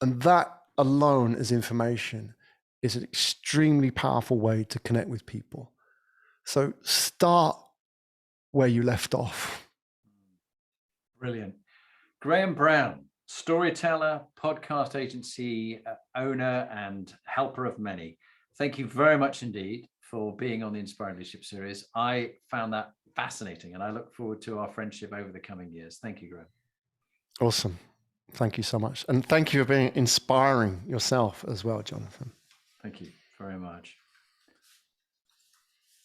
And that alone as information is an extremely powerful way to connect with people. So start where you left off. Brilliant. Graham Brown, storyteller, podcast agency owner, and helper of many. Thank you very much indeed for being on the Inspiring Leadership Series. I found that fascinating, and I look forward to our friendship over the coming years. Thank you, Graham. Awesome. Thank you so much. And thank you for being inspiring yourself as well, Jonathan. Thank you very much.